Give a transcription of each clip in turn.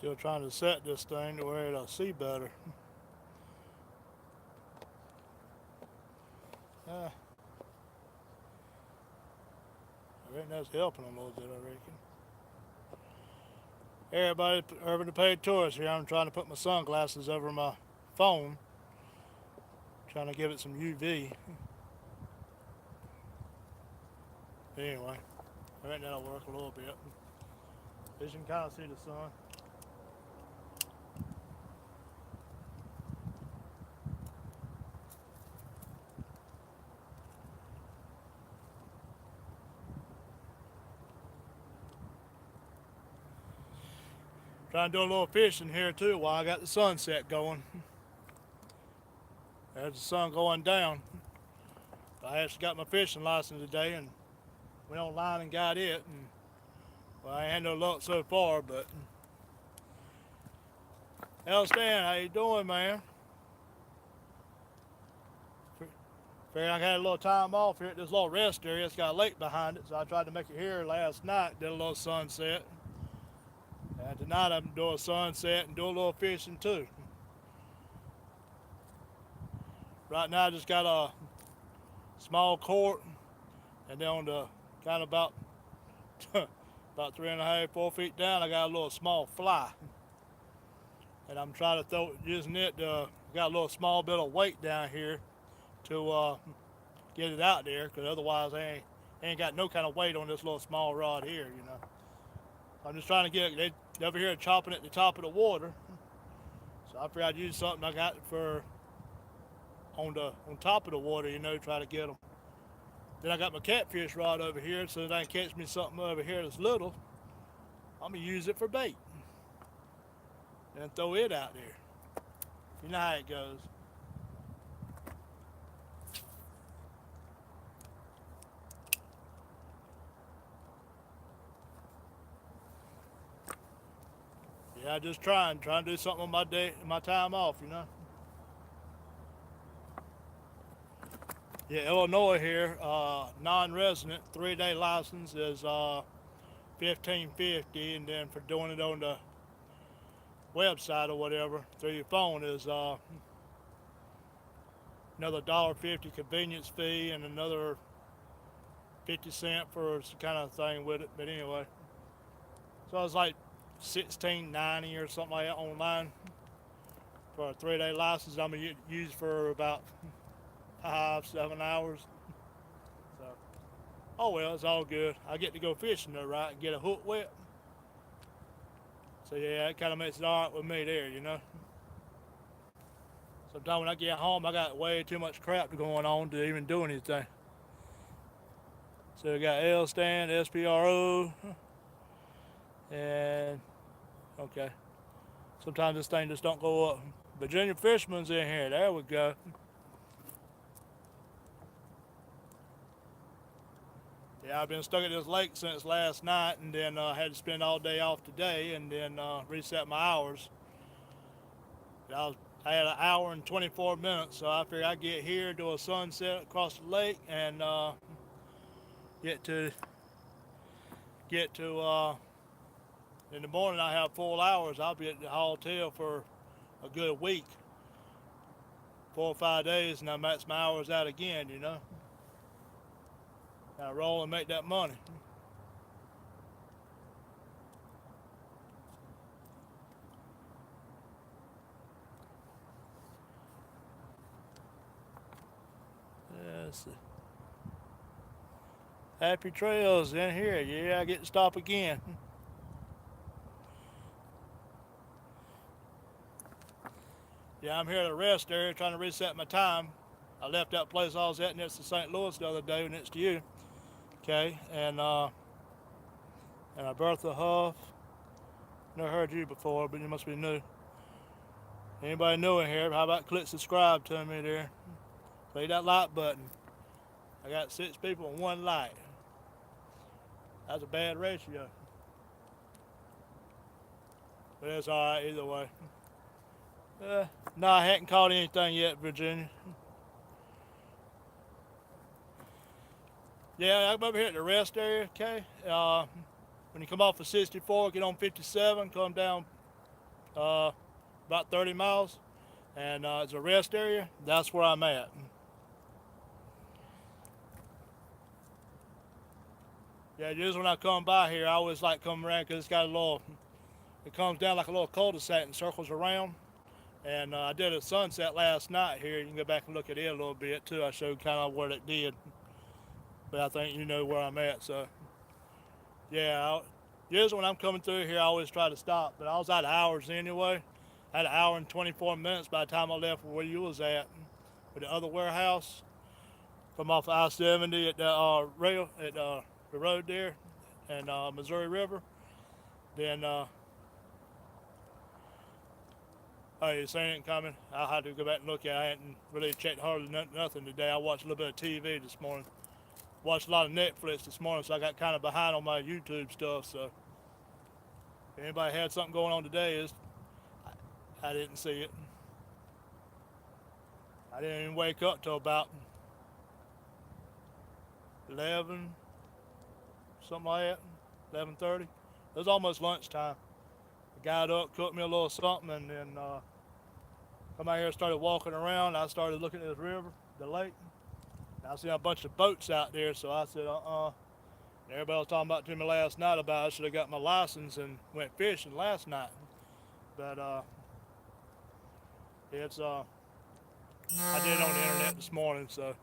Still trying to set this thing to where it'll see better. I reckon that's helping a little bit, I reckon. Hey everybody, urban paid tourist here. I'm trying to put my sunglasses over my phone. Trying to give it some UV. Anyway, I reckon that'll work a little bit. At least you can kind of see the sun. Trying to do a little fishing here too while I got the sunset going. There's the sun going down. I actually got my fishing license today and went online and got it. And well, I ain't had no luck so far, but hell, Stan, how you doing, man? Figured I had a little time off here at this little rest area. It's got a lake behind it, so I tried to make it here last night. Did a little sunset. And tonight I'm doing a sunset and do a little fishing too. Right now I just got a small court, and then on the kind of about 3.5, 4 feet down, I got a little small fly. And I'm trying to using it to, got a little small bit of weight down here to get it out there, because otherwise I ain't got no kind of weight on this little small rod here, you know. I'm just trying to get it. They over here chopping at the top of the water, so I figured I'd use something I got for on top of the water, you know, try to get them. Then I got my catfish rod over here, so that I can catch me something over here that's little. I'm gonna use it for bait and throw it out there. You know how it goes. Yeah, just trying to do something on my time off, you know. Yeah, Illinois here, non-resident, 3-day license is $15.50, and then for doing it on the website or whatever through your phone is another $1.50 convenience fee and another 50 cents for some kind of thing with it. But anyway, so it's like $16.90 or something like that online for a 3-day license. I'm gonna use for about 5-7 hours. So, oh well, it's all good. I get to go fishing though, right, and get a hook wet. So yeah, it kind of makes it all right with me there, you know. Sometimes when I get home, I got way too much crap going on to even do anything. So we got L stand, SPRO, and okay. Sometimes this thing just don't go up. Virginia Fisherman's in here. There we go. Yeah, I've been stuck at this lake since last night, and then I had to spend all day off today, and then reset my hours. I had an hour and 24 minutes, so I figured I'd get here, do a sunset across the lake, and get to in the morning. I have full hours. I'll be at the hotel for a good week, 4 or 5 days, and I max my hours out again, you know. I roll and make that money. Yes. Happy trails in here. Yeah, I get to stop again. Yeah, I'm here at a rest area trying to reset my time. I left that place I was at next to St. Louis the other day, next to you. Okay, and Bertha Huff. Never heard you before, but you must be new. Anybody new in here? How about click subscribe to me there? Click that like button. I got 6 people and 1 like. That's a bad ratio. But it's alright either way. No, I hadn't caught anything yet, Virginia. Yeah, I'm over here at the rest area, okay? When you come off of 64, get on 57, come down uh, about 30 miles, and it's a rest area. That's where I'm at. Yeah, just when I come by here, I always like coming around because it's got a little, it comes down like a little cul-de-sac and circles around. And I did a sunset last night here. You can go back and look at it a little bit too. I showed kind of what it did. But I think you know where I'm at. So, yeah, usually when I'm coming through here, I always try to stop. But I was out of hours anyway. I had an hour and 24 minutes by the time I left where you was at with the other warehouse. From off I-70 at the rail, at the road there and Missouri River. Then, oh, you seen it coming? I'll have to go back and look at it. I hadn't really checked hardly nothing today. I watched a little bit of TV this morning. Watched a lot of Netflix this morning, so I got kind of behind on my YouTube stuff. So if anybody had something going on today, I didn't see it. I didn't even wake up till about 11, something like that, 11:30. It was almost lunchtime. I got up, cooked me a little something, and then come out here and started walking around. I started looking at this river, the lake. And I seen a bunch of boats out there, so I said, Everybody was talking about to me last night about I should have got my license and went fishing last night. But it's I did it on the internet this morning, so.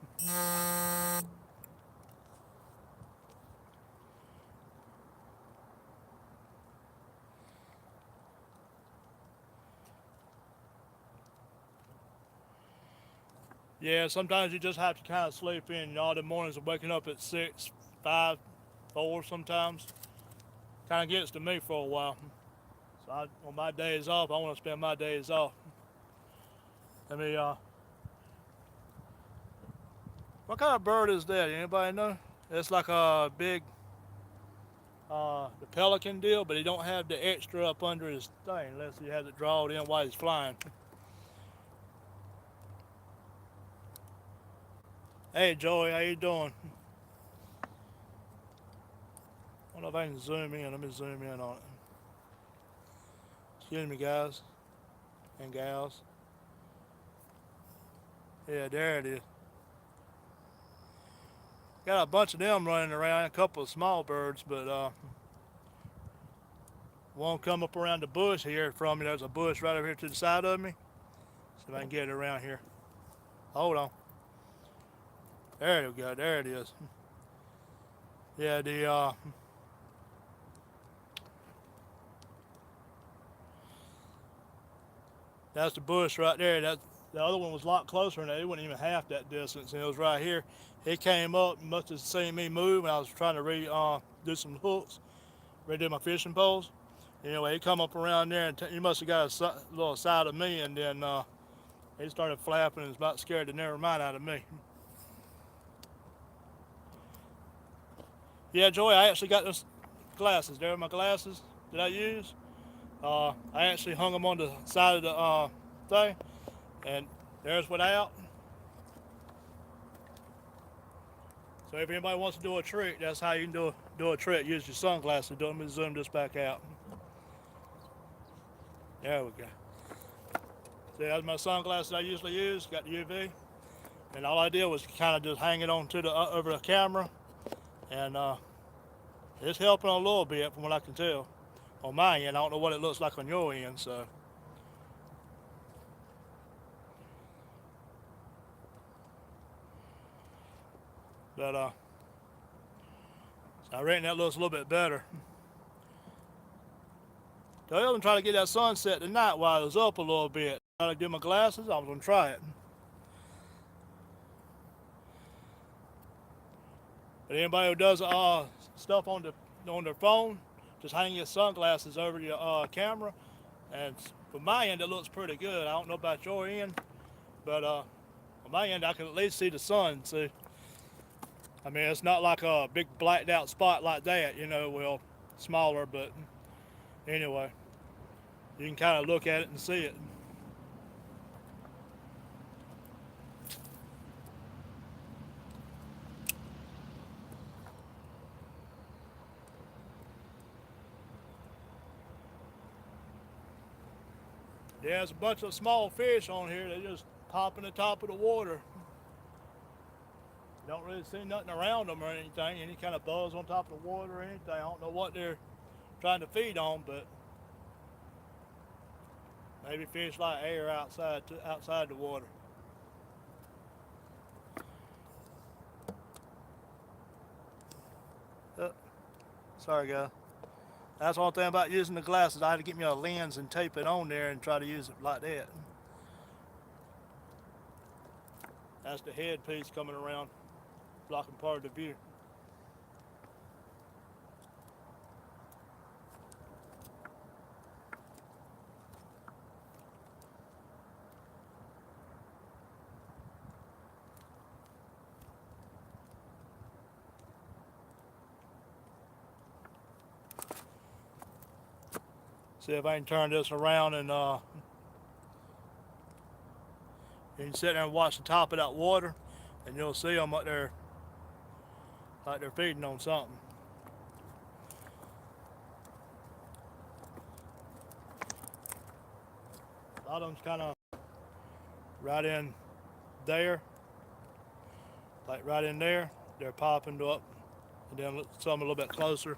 Yeah, sometimes you just have to kind of sleep in. You know, all the mornings of waking up at 6, 5, 4 sometimes. Kind of gets to me for a while. So on my days off, I want to spend my days off. Let me, what kind of bird is that? Anybody know? It's like a big, the pelican deal, but he don't have the extra up under his thing unless he has it drawn in while he's flying. Hey Joey, how you doing? I don't know if I can zoom in. Let me zoom in on it. Excuse me, guys and gals. Yeah, there it is. Got a bunch of them running around, a couple of small birds, but one come up around the bush here from me. There's a bush right over here to the side of me. See if I can get it around here. Hold on. There we go. There it is. Yeah, that's the bush right there. The other one was a lot closer, and it wasn't even half that distance. And it was right here. It came up, must have seen me move, and I was trying to do some hooks, redo my fishing poles. Anyway, he come up around there, and he must have got a little side of me, and then he started flapping and was about scared the never mind out of me. Yeah, Joey, I actually got those glasses. There are my glasses that I use. I actually hung them on the side of the thing, and there's without. So if anybody wants to do a trick, that's how you can do a trick. Use your sunglasses. Let me zoom this back out. There we go. See, that's my sunglasses I usually use. Got the UV, and all I did was kind of just hang it on to the over the camera, and it's helping a little bit from what I can tell. On my end, I don't know what it looks like on your end, so. But so I reckon that looks a little bit better. So I was gonna try to get that sunset tonight while it was up a little bit. Try to do my glasses. I was gonna try it. But anybody who does stuff on their phone, just hang your sunglasses over your camera, and from my end it looks pretty good. I don't know about your end, but on my end I can at least see the sun. See, I mean it's not like a big blacked out spot like that, you know. Well, smaller, but anyway, you can kind of look at it and see it. Yeah, there's a bunch of small fish on here. They just pop in the top of the water. You don't really see nothing around them or anything, any kind of buzz on top of the water or anything. I don't know what they're trying to feed on, but maybe fish like air outside the water. Sorry, guys. That's one thing about using the glasses. I had to get me a lens and tape it on there and try to use it like that. That's the head piece coming around, blocking part of the view. See if I can turn this around and you can sit there and watch the top of that water, and you'll see them up there like they're feeding on something. A lot of them's kind of right in there, like right in there. They're popping up, and then some a little bit closer.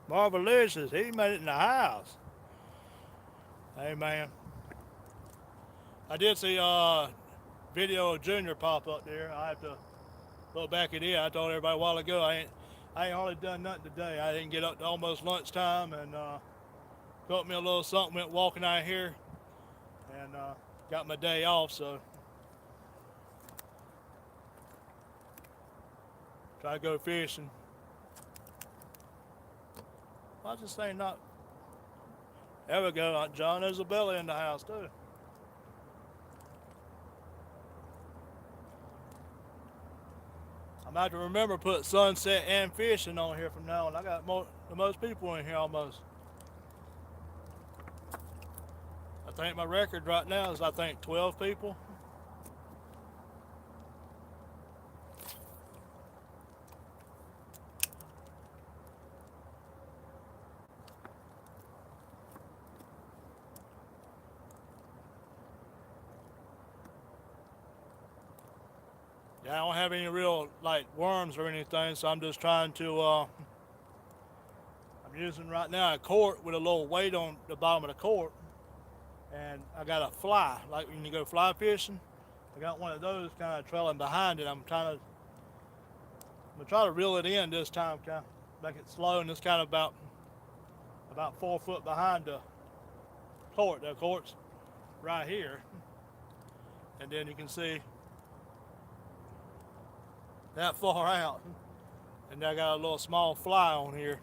Marvelicious, he made it in the house. Hey man, I did see a video of Junior pop up there. I have to look back at it. I told everybody a while ago I ain't hardly done nothing today. I didn't get up to almost lunchtime and cooked me a little something. Went walking out here and got my day off. So try to go fishing. Why's this thing not? There we go, John. There's a belly in the house too. I'm about to remember to put sunset and fishing on here from now on. I got the most people in here almost. I think my record right now is 12 people. Yeah, I don't have any real like worms or anything, so I'm just trying to. I'm using right now a cork with a little weight on the bottom of the cork, and I got a fly. Like when you go fly fishing, I got one of those kind of trailing behind it. I'm gonna try to reel it in this time, kind of make it slow, and it's kind of about 4 foot behind the cork. The cork's right here, and then you can see that far out, and I got a little small fly on here.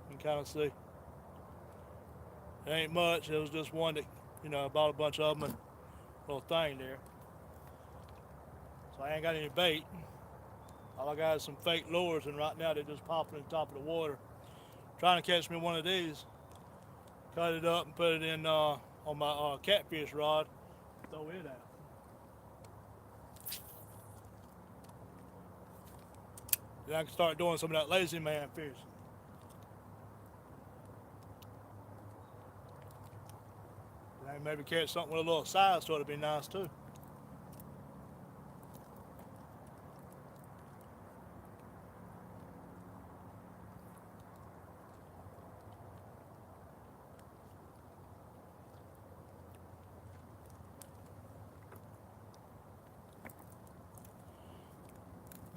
You can kind of see. It ain't much. It was just one that, I bought a bunch of them and a little thing there. So I ain't got any bait. All I got is some fake lures, and right now they're just popping on top of the water. Trying to catch me one of these. Cut it up and put it in on my catfish rod. Throw it out. Then I can start doing some of that lazy man fishing. Then I can maybe catch something with a little size, so it'd be nice too.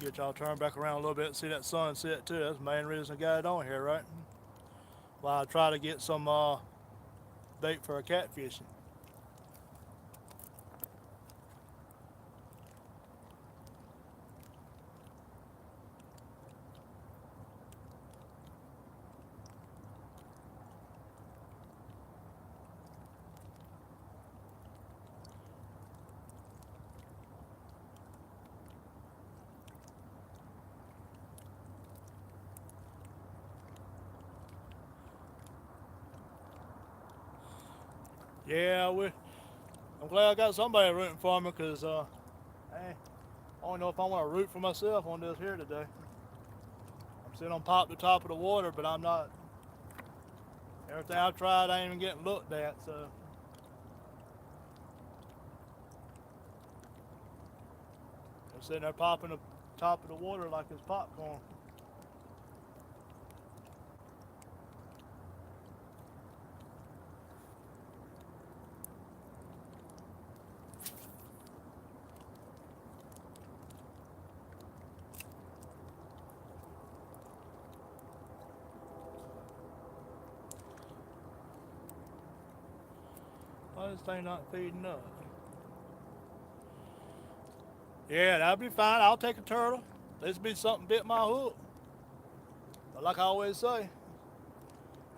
Get y'all turned back around a little bit and see that sunset too. That's the main reason I got it on here, right? While I try to get some bait for a catfishing. Yeah, I'm glad I got somebody rooting for me, because I don't know if I want to root for myself on this here today. I'm sitting on the top of the water, but I'm not Everything I've tried ain't even getting looked at, so. They're sitting there popping the top of the water like it's popcorn. Why is this thing not feeding up? Yeah, that'll be fine. I'll take a turtle. This be something bit my hook. But like I always say,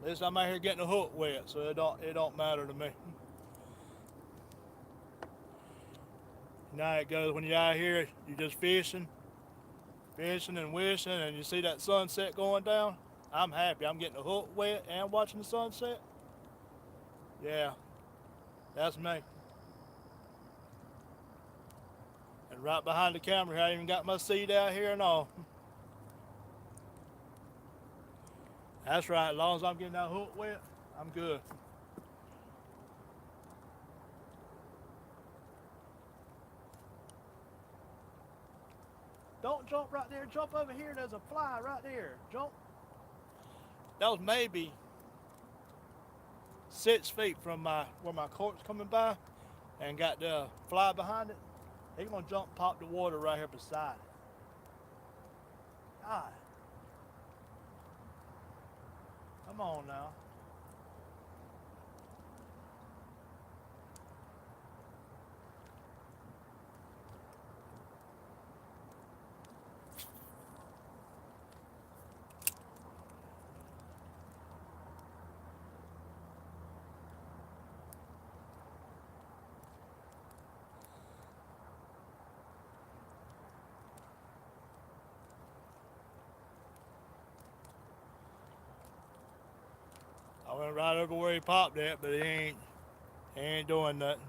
at least I'm out here getting the hook wet, so it don't matter to me. Now it goes when you're out here, you're just fishing and wishing, and you see that sunset going down. I'm happy. I'm getting the hook wet and watching the sunset. Yeah, that's me. And right behind the camera here, I even got my seat out here and all. That's right. As long as I'm getting that hook wet, I'm good. Don't jump right there. Jump over here. There's a fly right there. Jump. That was maybe 6 feet from where my cork's coming by, and got the fly behind it. He's gonna jump and pop the water right here beside it. God. Come on now. I went right over where he popped at, but he ain't doing nothing.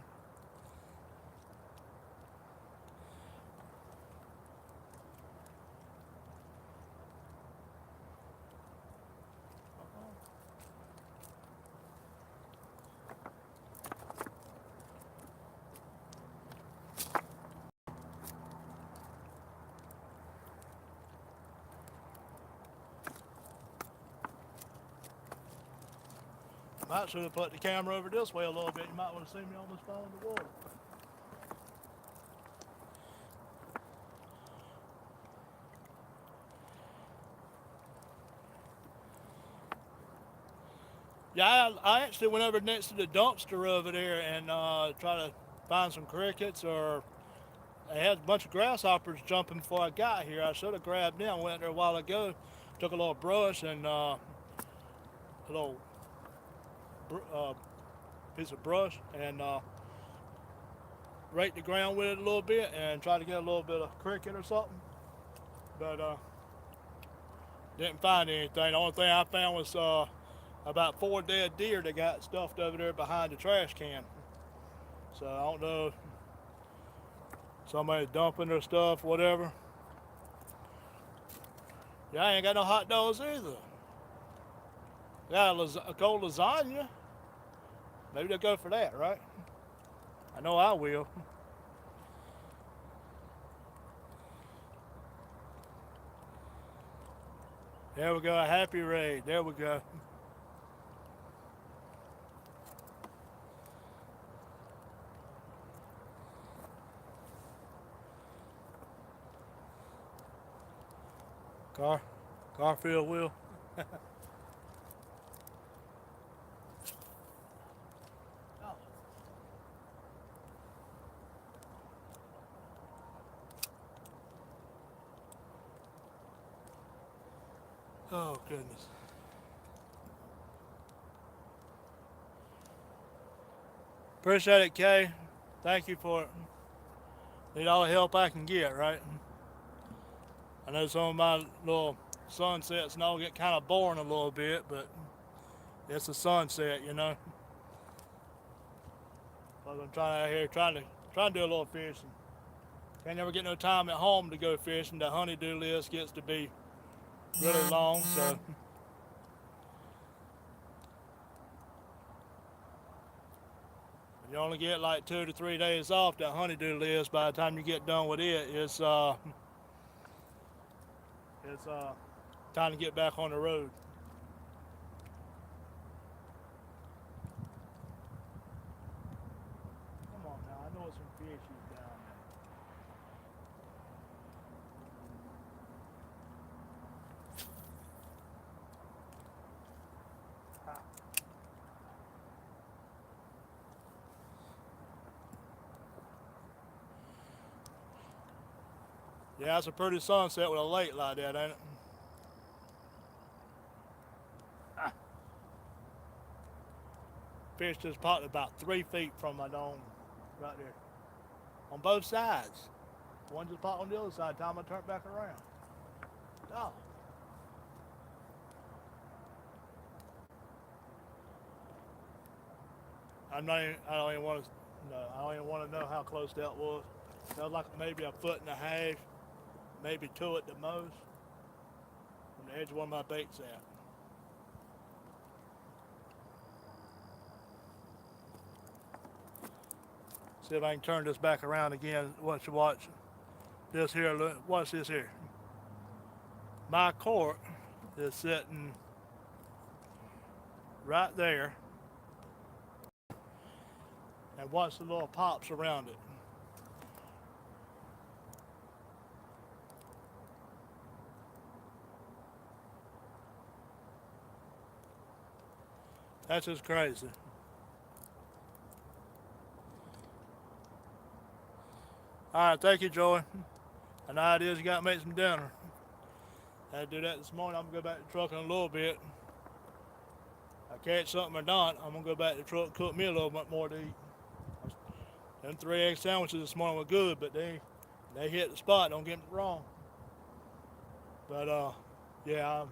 Might should have put the camera over this way a little bit. You might want to see me almost fall in the water. Yeah, I actually went over next to the dumpster over there and tried to find some crickets, or I had a bunch of grasshoppers jumping before I got here. I should have grabbed them. Went there a while ago, took a little brush and a little piece of brush and raked the ground with it a little bit and tried to get a little bit of cricket or something. But didn't find anything. The only thing I found was about 4 dead deer that got stuffed over there behind the trash can. So I don't know if somebody's dumping their stuff, whatever. Yeah, I ain't got no hot dogs either. Got a cold lasagna. Maybe they'll go for that, right? I know I will. There we go, a happy raid. There we go. Garfield wheel. Oh, goodness. Appreciate it, Kay. Thank you for it. Need all the help I can get, right? I know some of my little sunsets and all get kind of boring a little bit, but it's a sunset, you know. I'm trying out here, trying to do a little fishing. Can't never get no time at home to go fishing. The honey-do list gets to be really long, so only get like 2 to 3 days off. That honeydew list. By the time you get done with it, it's time to get back on the road. Come on now, I know some fishies down there. Yeah, it's a pretty sunset with a lake like that, ain't it? Fish just popped about 3 feet from my dome, right there, on both sides. One just popped on the other side. Time I turned back around. Oh. I'm not. Even, I don't even want to. No, I don't even want to know how close that was. That was like maybe a foot and a half, maybe 2 at the most, from the edge of one of my baits out. See if I can turn this back around again. Watch this here. Look, watch this here. My cork is sitting right there, and watch the little pops around it. That's just crazy. All right, thank you, Joey. And the idea is you got to make some dinner. I had to do that this morning. I'm going to go back to the truck in a little bit. I catch something or not, I'm going to go back to the truck and cook me a little bit more to eat. Them 3 egg sandwiches this morning were good, but they hit the spot, don't get me wrong. But, yeah,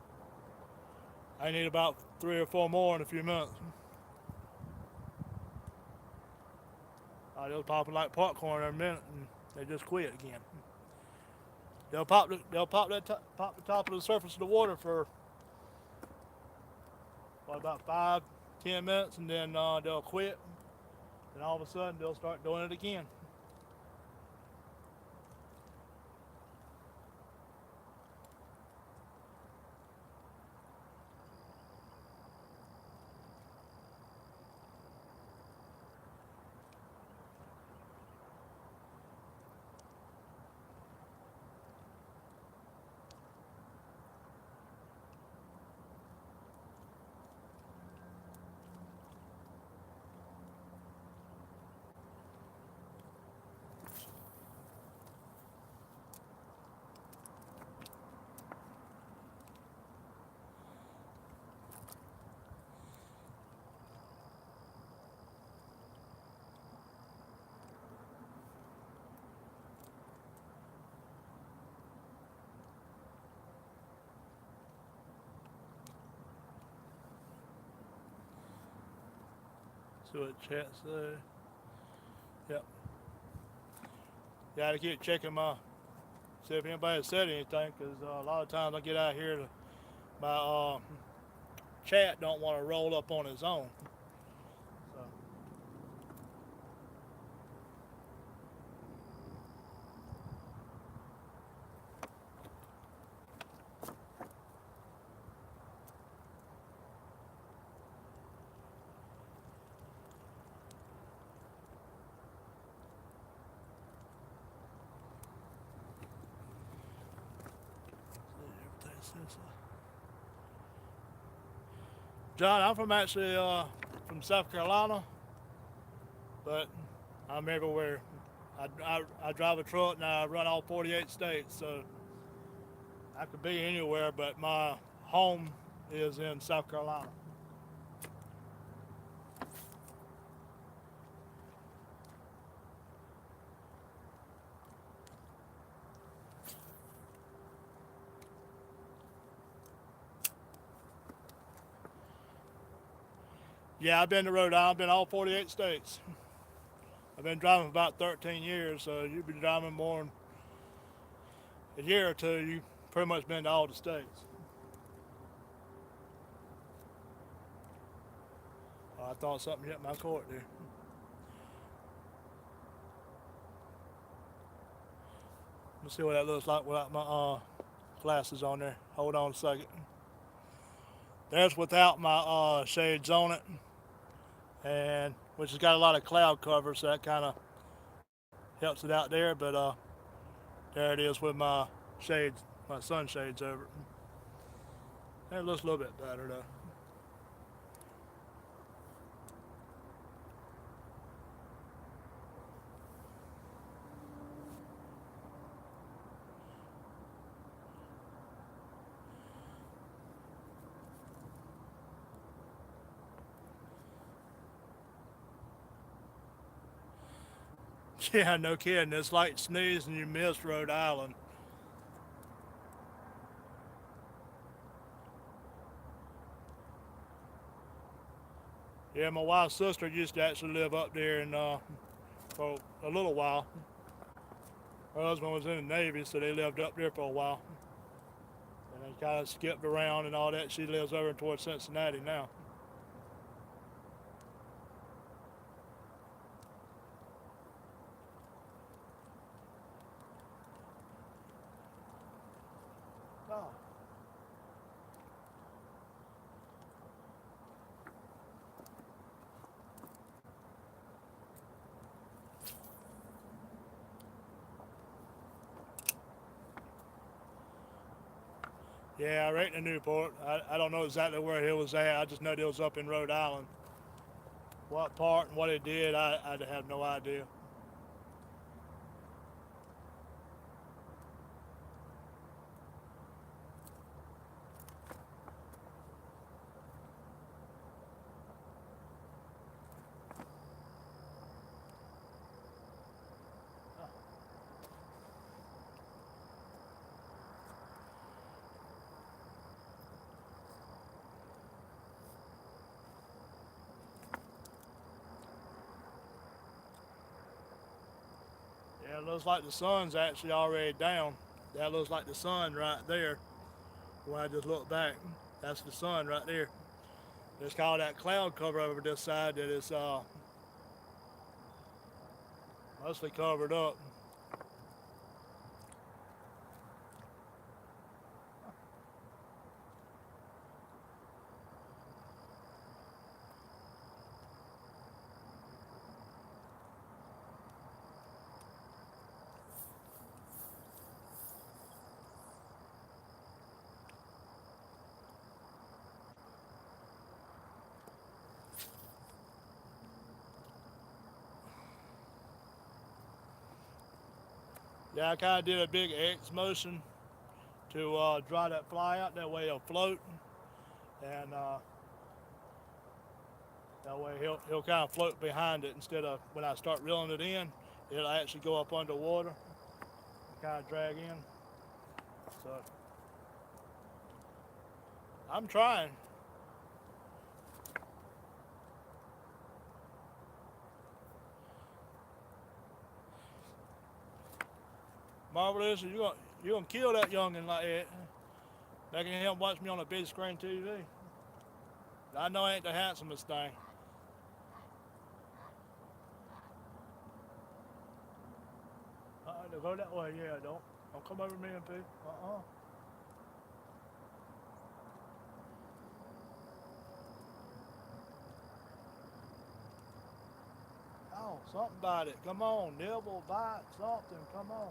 I need about 3 or 4 more in a few minutes. They'll pop like popcorn in a minute, and they just quit again. They'll pop the top of the surface of the water for about 5-10 minutes, and then they'll quit, and all of a sudden they'll start doing it again. See what chat says. Yep. Gotta keep checking see if anybody has said anything, because a lot of times I get out here, my chat don't want to roll up on its own. So. John, I'm from South Carolina, but I'm everywhere. I drive a truck and I run all 48 states, so I could be anywhere, but my home is in South Carolina. Yeah, I've been to Rhode Island, I've been all 48 states. I've been driving for about 13 years, so you've been driving more than a year or two. You've pretty much been to all the states. Oh, I thought something hit my court there. Let's see what that looks like without my glasses on there. Hold on a second. There's without my shades on it, and which has got a lot of cloud cover, so that kind of helps it out there. But there it is with my shades, my sunshades over it. It looks a little bit better though. Yeah, no kidding. It's like sneezing you missed Rhode Island. Yeah, my wife's sister used to actually live up there and for a little while. Her husband was in the Navy, so they lived up there for a while. And they kind of skipped around and all that. She lives over towards Cincinnati now. Oh. Yeah, I right in Newport. I don't know exactly where he was at. I just know he was up in Rhode Island. What part and what he did, I have no idea. Yeah, it looks like the sun's actually already down. That looks like the sun right there. When I just look back, that's the sun right there. There's all that cloud cover over this side that is mostly covered up. Yeah, I kind of did a big X motion to dry that fly out. That way it'll float, and that way he'll kind of float behind it instead of when I start reeling it in, it'll actually go up underwater and kind of drag in. So I'm trying. Marvelous, you gonna kill that youngin like that, making him watch me on a big screen TV. I know I ain't the handsomest thing. Go that way, yeah. Don't come over me and pee. Oh, something about it. Come on, nibble, bite, something. Come on.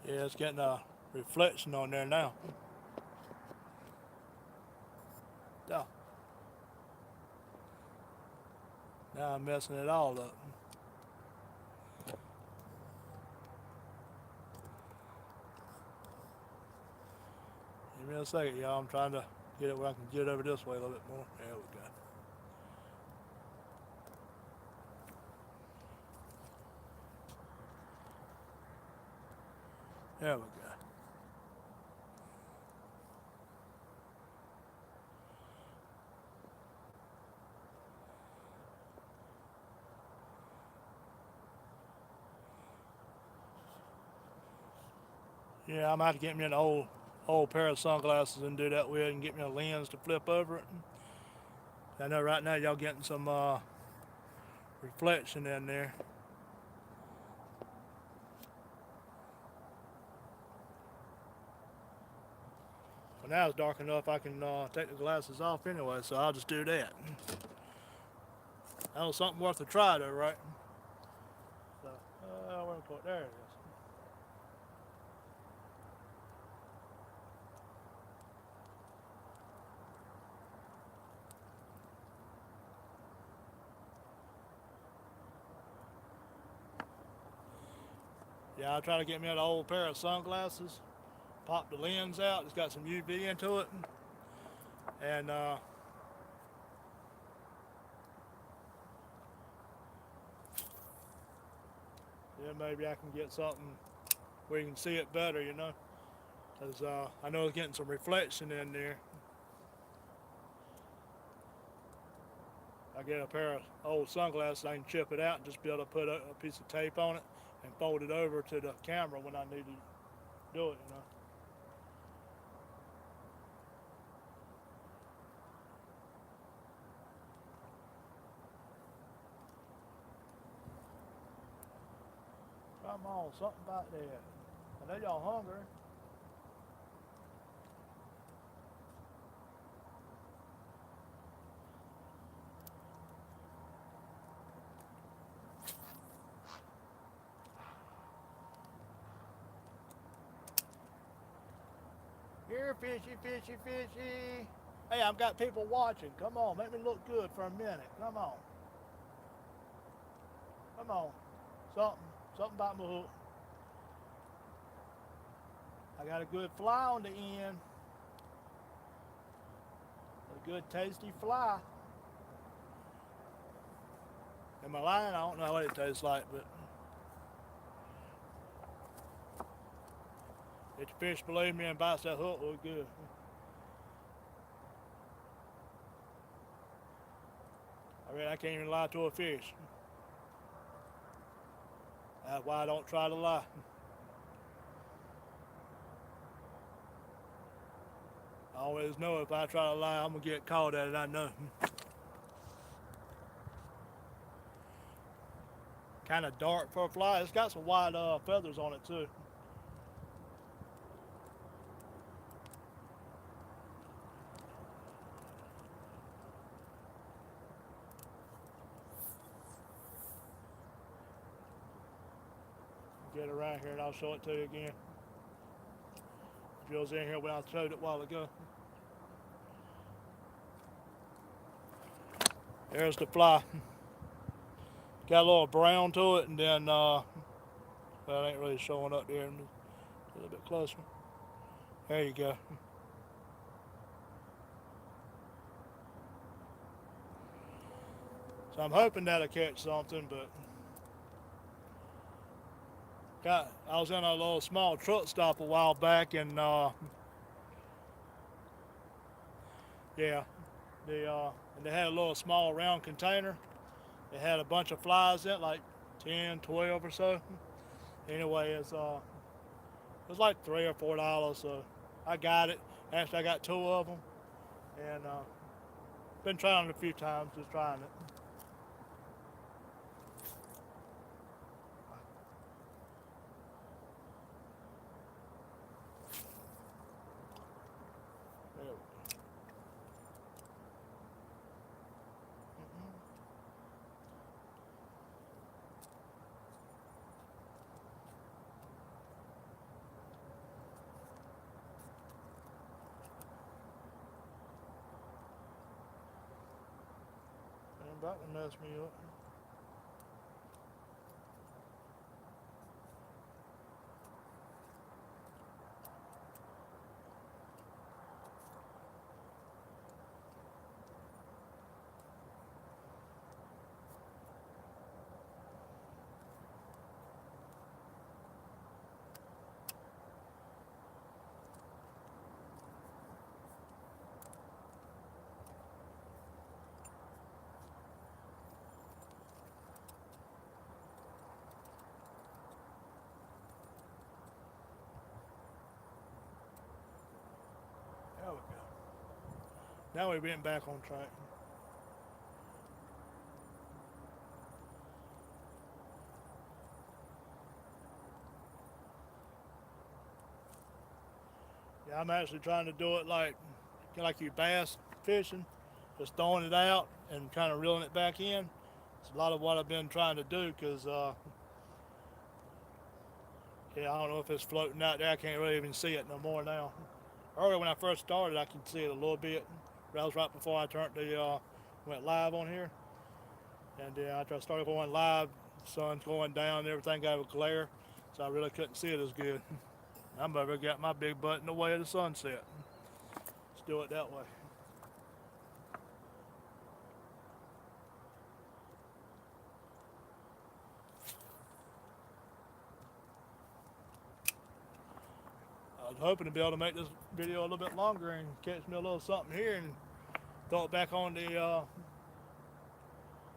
Yeah, it's getting a reflection on there now. Oh, now I'm messing it all up. Give me a second, y'all. I'm trying to get it where I can get over this way a little bit more. There we go. There we go. Yeah, I'm about to get me an old pair of sunglasses and do that with, and get me a lens to flip over it. I know right now y'all getting some reflection in there. But now it's dark enough I can take the glasses off anyway, so I'll just do that. That was something worth a try though, right? So, where we put, there it is. Yeah, I'll try to get me an old pair of sunglasses, pop the lens out, it's got some UV into it, and then maybe I can get something where you can see it better, you know, because I know it's getting some reflection in there. I get a pair of old sunglasses, I can chip it out and just be able to put a piece of tape on it and fold it over to the camera when I need to do it, you know. Come on, something about that. I know y'all hungry. Here, fishy, fishy, fishy. Hey, I've got people watching. Come on, make me look good for a minute. Come on. Come on. Something about my hook. I got a good fly on the end. A good tasty fly. And my line, I don't know what it tastes like, but if the fish believe me and bites that hook, look good. I mean, I can't even lie to a fish. That's why I don't try to lie. I always know if I try to lie, I'm gonna get caught at it, I know. Kind of dark for a fly. It's got some white feathers on it too. Get around here and I'll show it to you again. Jill's in here when I showed it a while ago. There's the fly. Got a little brown to it, and then well, it ain't really showing up there. A little bit closer. There you go. So I'm hoping that'll catch something, but I was in a little small truck stop a while back, and yeah, and they had a little small round container. It had a bunch of flies in it, like 10, 12 or so. Anyway, it was like $3 or $4, so I got it. Actually, I got 2 of them, and been trying it a few times, just trying it. About to mess me up. Now we're getting back on track. Yeah, I'm actually trying to do it like you bass fishing, just throwing it out and kind of reeling it back in. It's a lot of what I've been trying to do because, yeah, I don't know if it's floating out there. I can't really even see it no more now. Earlier when I first started, I could see it a little bit. That was right before I went live on here. And then after I started going live, the sun's going down and everything got a glare, so I really couldn't see it as good. I'm over got my big butt in the way of the sunset. Let's do it that way. I was hoping to be able to make this video a little bit longer and catch me a little something here and throw it back on the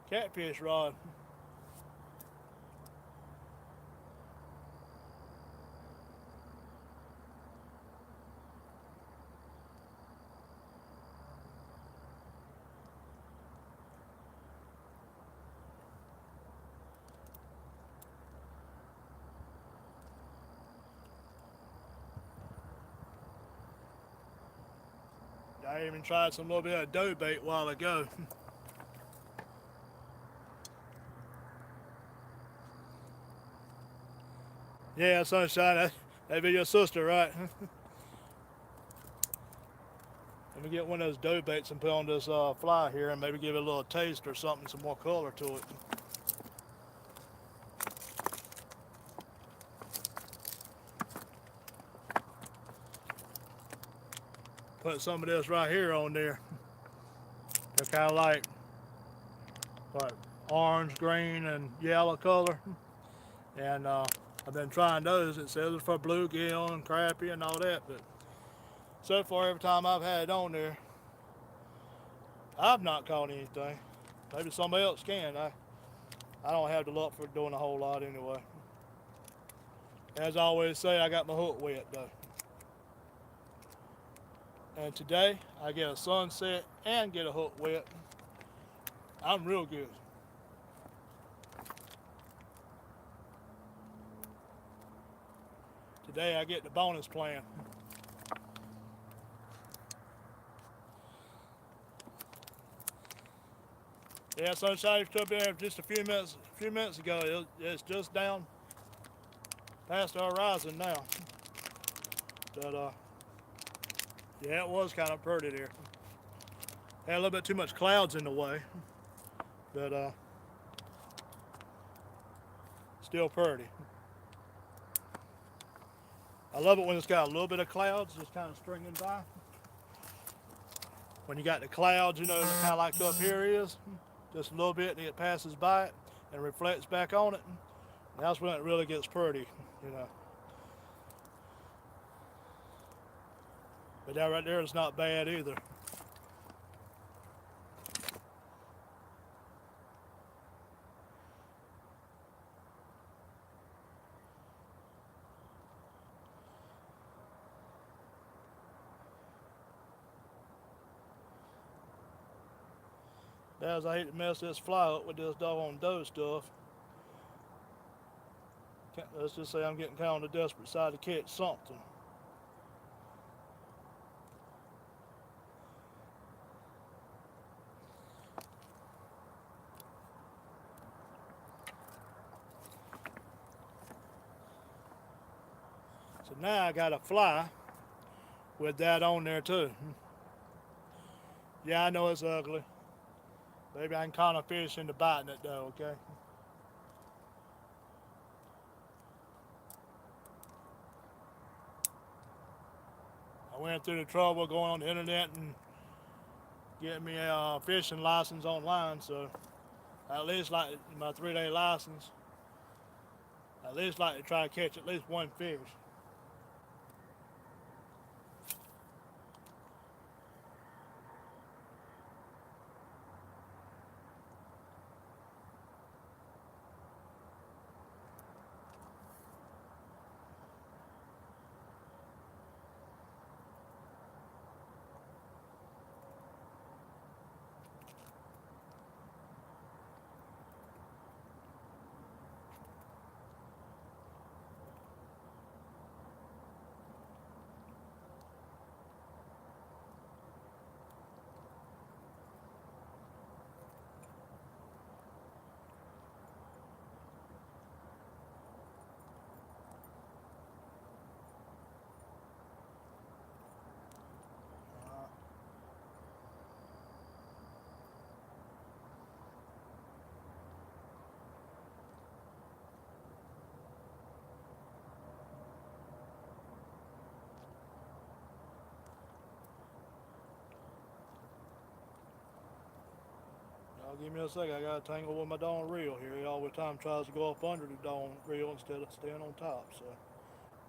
catfish rod. I even tried some little bit of dough bait a while ago. Yeah, Sunshine, that'd be your sister, right? Let me get one of those dough baits and put on this fly here and maybe give it a little taste or something, some more color to it. Put some of this right here on there. They're kind of like what, orange, green, and yellow color. And I've been trying those. It says it's for bluegill and crappie and all that, but so far every time I've had it on there, I've not caught anything. Maybe somebody else can. I don't have the luck for doing a whole lot anyway. As I always say, I got my hook wet though. And today I get a sunset and get a hook wet. I'm real good. Today I get the bonus plan. Yeah, Sunshine should have been there just a few minutes ago. It's just down past the horizon now. But yeah, it was kind of pretty there. Had a little bit too much clouds in the way, but still pretty. I love it when it's got a little bit of clouds just kind of stringing by. When you got the clouds, you know, kind of like up here is, just a little bit and it passes by it and reflects back on it. And that's when it really gets pretty, you know. But that right there is not bad either. As I hate to mess this fly up with this doggone dough stuff. Let's just say I'm getting kind of on the desperate side to catch something. So now I got a fly with that on there too. Yeah, I know it's ugly. Maybe I can kind of fish into biting it though, okay? I went through the trouble of going on the internet and getting me a fishing license online, so at least like my 3-day license, at least like to try to catch at least one fish. Give me a second. I got to tangle with my darn reel here. He all the time tries to go up under the darn reel instead of staying on top. So,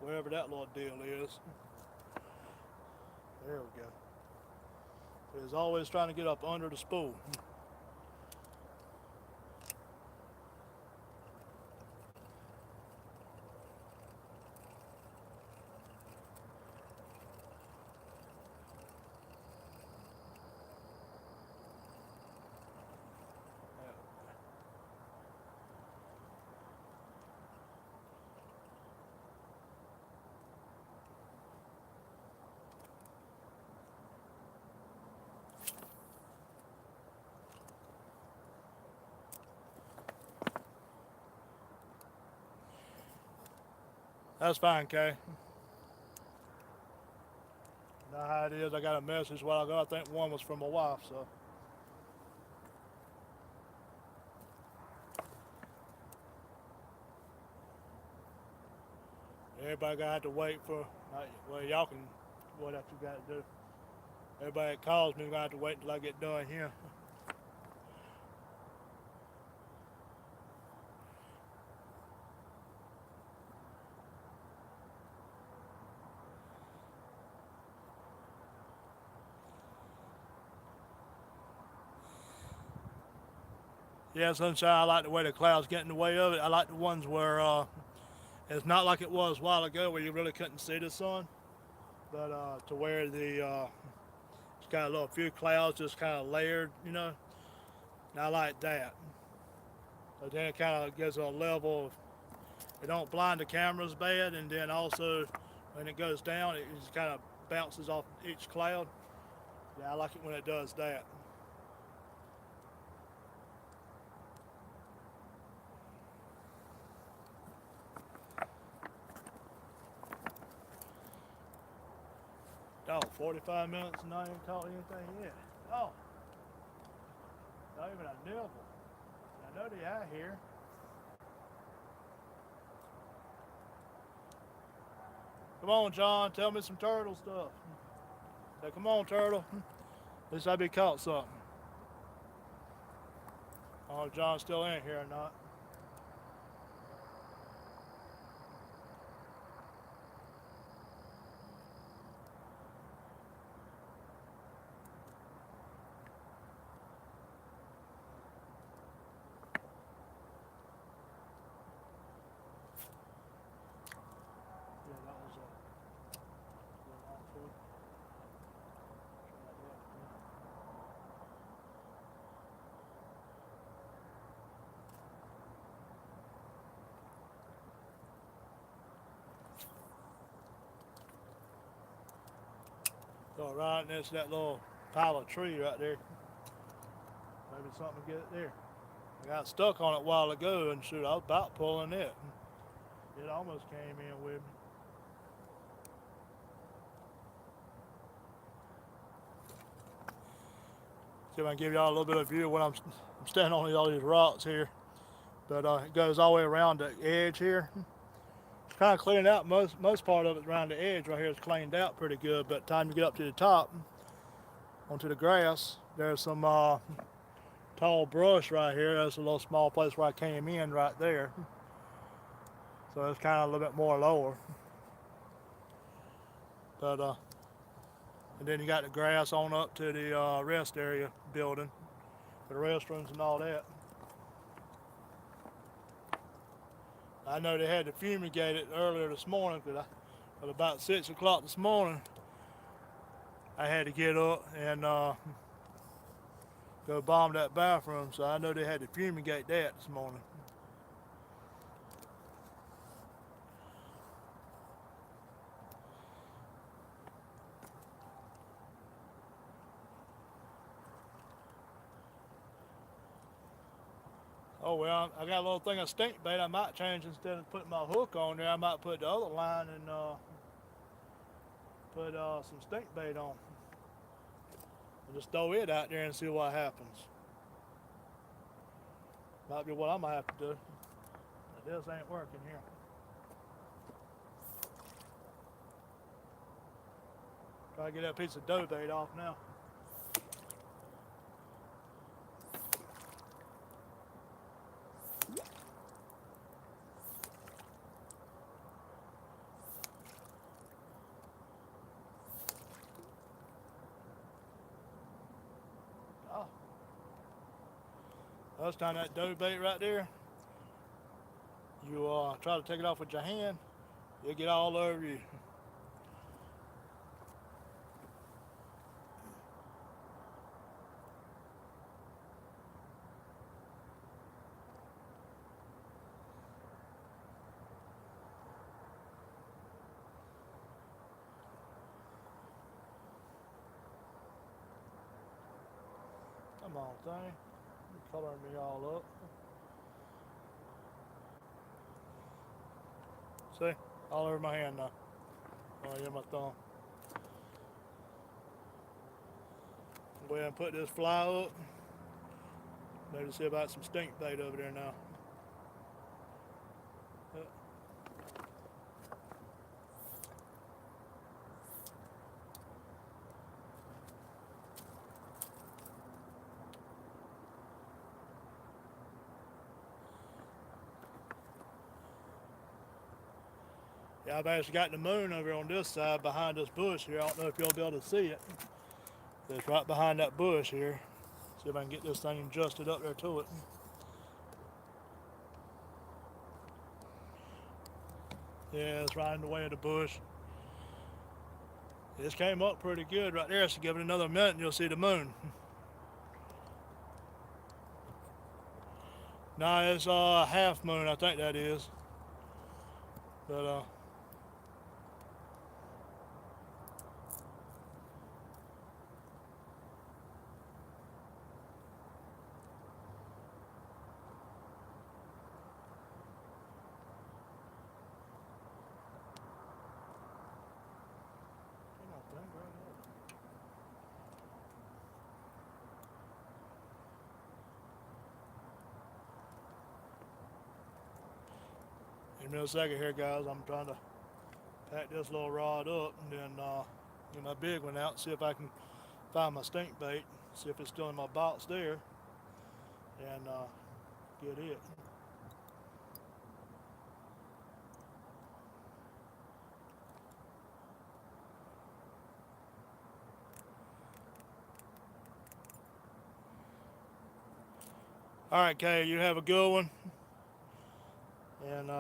wherever that little deal is. There we go. He's always trying to get up under the spool. That's fine, Kay. Now how it is, I got a message while ago. I think one was from my wife, so. Everybody gonna have to wait for, well, y'all can, what else you got to do. Everybody that calls me gonna have to wait until I get done here. Yeah, sunshine, I like the way the clouds get in the way of it. I like the ones where it's not like it was a while ago where you really couldn't see the sun, but to where it's got a little few clouds just kind of layered, you know. And I like that. But then it kind of gives a level of, it don't blind the cameras bad, and then also when it goes down, it just kind of bounces off each cloud. Yeah, I like it when it does that. Oh, 45 minutes and I ain't caught anything yet. Oh, not even a nibble. I know they out here. Come on, John, tell me some turtle stuff. Say, come on, turtle. At least I be caught something. I don't know if John's still in here or not. Yeah, that was a long foot. Go right next to that little pile of tree right there. Maybe something to get it there. I got stuck on it a while ago, and shoot, I was about pulling it. It almost came in with me. See if I can give y'all a little bit of view of when I'm standing on all these rocks here. But it goes all the way around the edge here. It's kind of cleaning out most part of it around the edge right here. It's cleaned out pretty good. But time to get up to the top, onto the grass, there's some tall brush right here. That's a little small place where I came in right there. So it's kind of a little bit more lower. But and then you got the grass on up to the rest area building, the restrooms and all that. I know they had to fumigate it earlier this morning because at about 6 o'clock this morning, I had to get up and go bomb that bathroom. So I know they had to fumigate that this morning. Oh well, I got a little thing of stink bait. I might change instead of putting my hook on there. I might put the other line and put some stink bait on. I'll just throw it out there and see what happens. Might be what I might have to do. But this ain't working here. Try to get that piece of dough bait off now. Last time that dough bait right there, you try to take it off with your hand, it'll get all over you. Come on, thing. You're coloring me all up. See? All over my hand now. Oh, yeah, my thumb. Go ahead and put this fly up. Maybe see about some stink bait over there now. Yeah, I've actually got the moon over on this side behind this bush here. I don't know if you'll be able to see it. It's right behind that bush here. See if I can get this thing adjusted up there to it. Yeah, it's right in the way of the bush. This came up pretty good right there, so give it another minute and you'll see the moon. Nah, it's half moon, I think that is. But give me a second here, guys. I'm trying to pack this little rod up and then get my big one out and see if I can find my stink bait, see if it's still in my box there, and get it. All right, Kay, you have a good one. And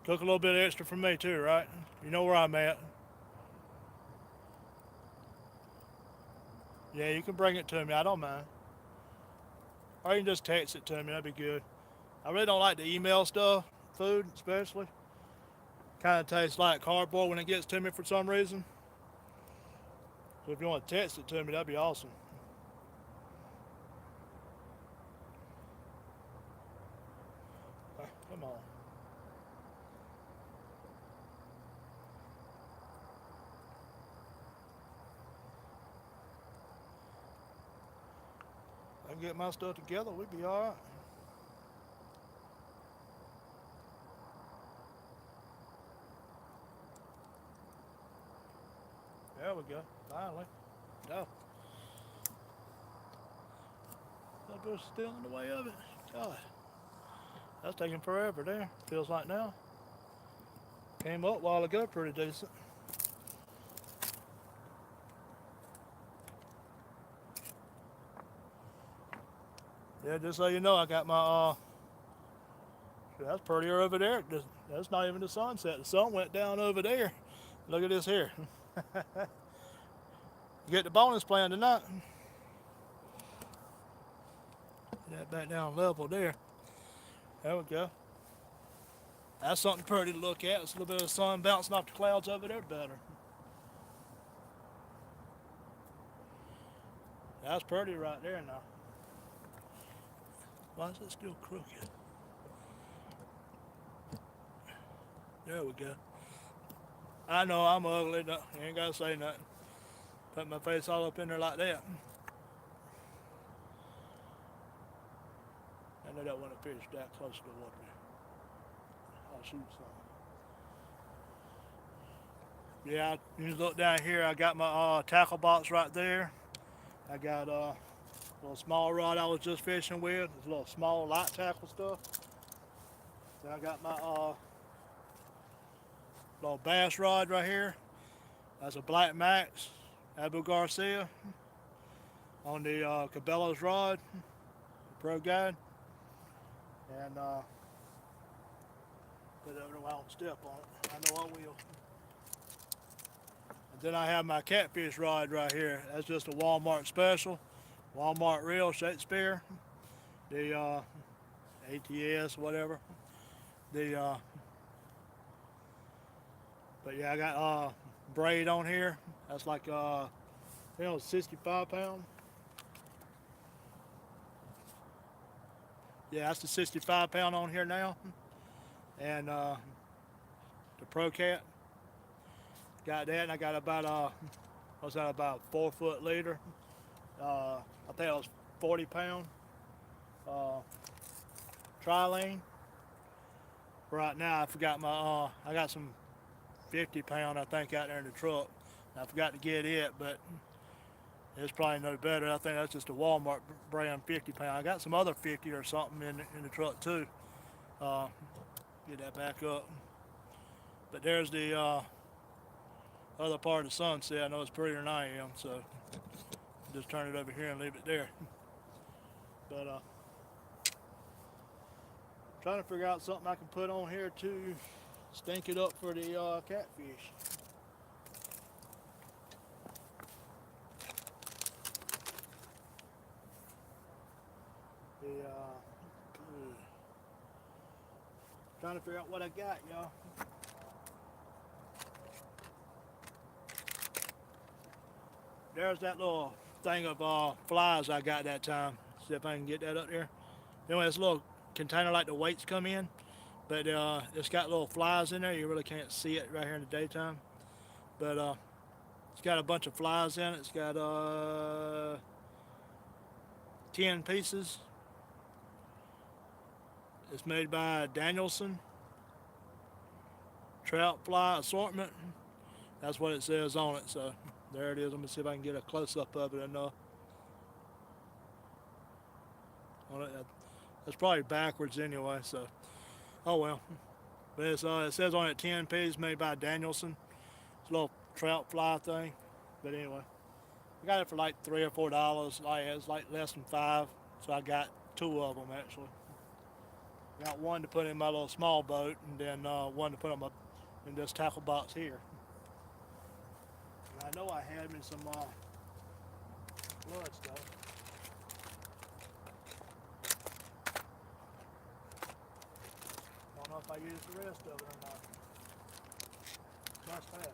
cook a little bit extra for me too, right? You know where I'm at. Yeah, you can bring it to me. I don't mind. Or you can just text it to me. That'd be good. I really don't like the email stuff, food especially. Kind of tastes like cardboard when it gets to me for some reason. So if you want to text it to me, that'd be awesome. Come on. I can get my stuff together, we'd be all right. There we go. Finally. No. That bush is still in the way of it. God. That's taking forever there. Feels like now. Came up a while ago pretty decent. Yeah, just so you know, I got my that's prettier over there. That's not even the sunset. The sun went down over there. Look at this here. Get the bonus plan tonight. Get that back down level there. There we go. That's something pretty to look at. It's a little bit of sun bouncing off the clouds over there better. That's pretty right there now. Why is it still crooked? There we go. I know I'm ugly. No, you ain't gotta say nothing. Put my face all up in there like that. I know that wasn't a fish that close to the water. I'll shoot some. Yeah, you just look down here. I got my tackle box right there. I got a little small rod I was just fishing with. It's a little small light tackle stuff. Then I got my little bass rod right here. That's a Black Max, Abu Garcia. on the Cabela's rod, the Pro Guide, and put it over the won't step on it. I know I will. And then I have my catfish rod right here. That's just a Walmart special, Walmart Real Shakespeare, the ATS whatever. The but yeah, I got braid on here. That's like 65 pound. Yeah, that's the 65 pound on here now. And the Pro Cat got that, and I got about what's that, about 4-foot leader. I think it was 40 pound trilane. Right now I forgot my I got some 50 pound I think out there in the truck. I forgot to get it, but it's probably no better. I think that's just a Walmart brand 50 pound. I got some other 50 or something in the truck too. Get that back up. But there's the other part of the sunset. I know it's prettier than I am, so just turn it over here and leave it there. But trying to figure out something I can put on here to stink it up for the catfish. Trying to figure out what I got, y'all. There's that little thing of flies I got that time. See if I can get that up there. Anyway, it's a little container like the weights come in, but it's got little flies in there. You really can't see it right here in the daytime, but it's got a bunch of flies in it. It's got 10 pieces. It's made by Danielson Trout Fly Assortment. That's what it says on it. So there it is. Let me see if I can get a close-up of it enough. Well, that's probably backwards anyway, so oh well. But it says on it 10 pieces made by Danielson. It's a little trout fly thing. But anyway, I got it for like $3 or $4. It's like less than $5, so I got 2 of them actually. Got one to put in my little small boat, and then one to put in this tackle box here. And I know I had me some blood stuff. Don't know if I used the rest of it or not. Must have.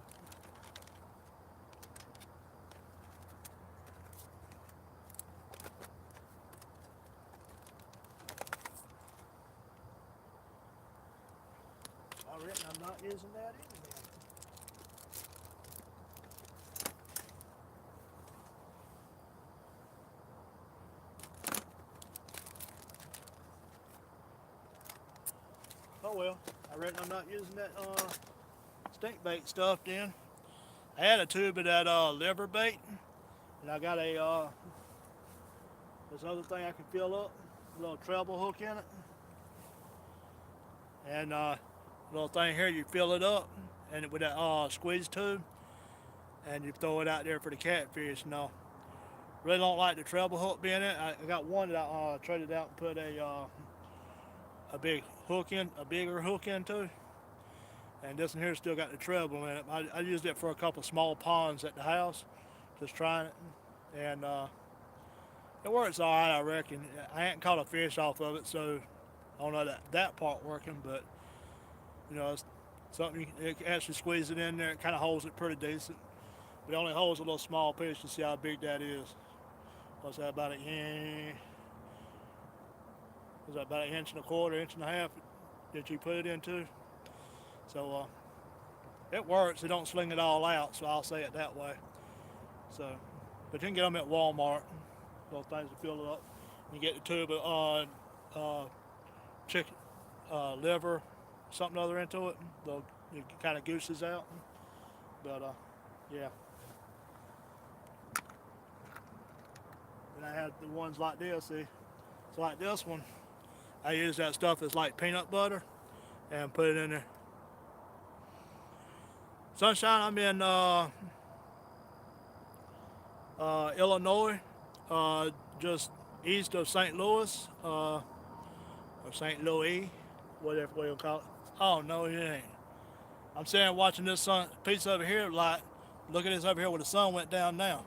I reckon I'm not using that either. Oh well, I reckon I'm not using that stink bait stuff then. I had a tube of that liver bait, and I got a this other thing I can fill up, a little treble hook in it, and little thing here you fill it up, and with that squeeze tube, and you throw it out there for the catfish. No, really don't like the treble hook being it. I got one that I traded out and put a big hook in, a bigger hook into, and this one here still got the treble in it. I used it for a couple small ponds at the house, just trying it, and it works all right, I reckon. I ain't caught a fish off of it, so I don't know that part working, but you know, it's something you can actually squeeze it in there. It kind of holds it pretty decent, but it only holds a little small fish. To see how big that is. What's that, about an inch? Was that about 1.25 inches, 1.5 inches that you put it into? So it works. It don't sling it all out, so I'll say it that way. So, but you can get them at Walmart. Those things to fill it up. You get the tube of chicken liver, something other into it. It kind of gooses out. But yeah. And I had the ones like this. See, so like this one, I use that stuff that's like peanut butter, and put it in there. Sunshine, I'm in Illinois, just east of St. Louis, or St. Louis, whatever you call it. Oh no, it ain't. I'm saying watching this sun piece over here, like look at this over here where the sun went down now.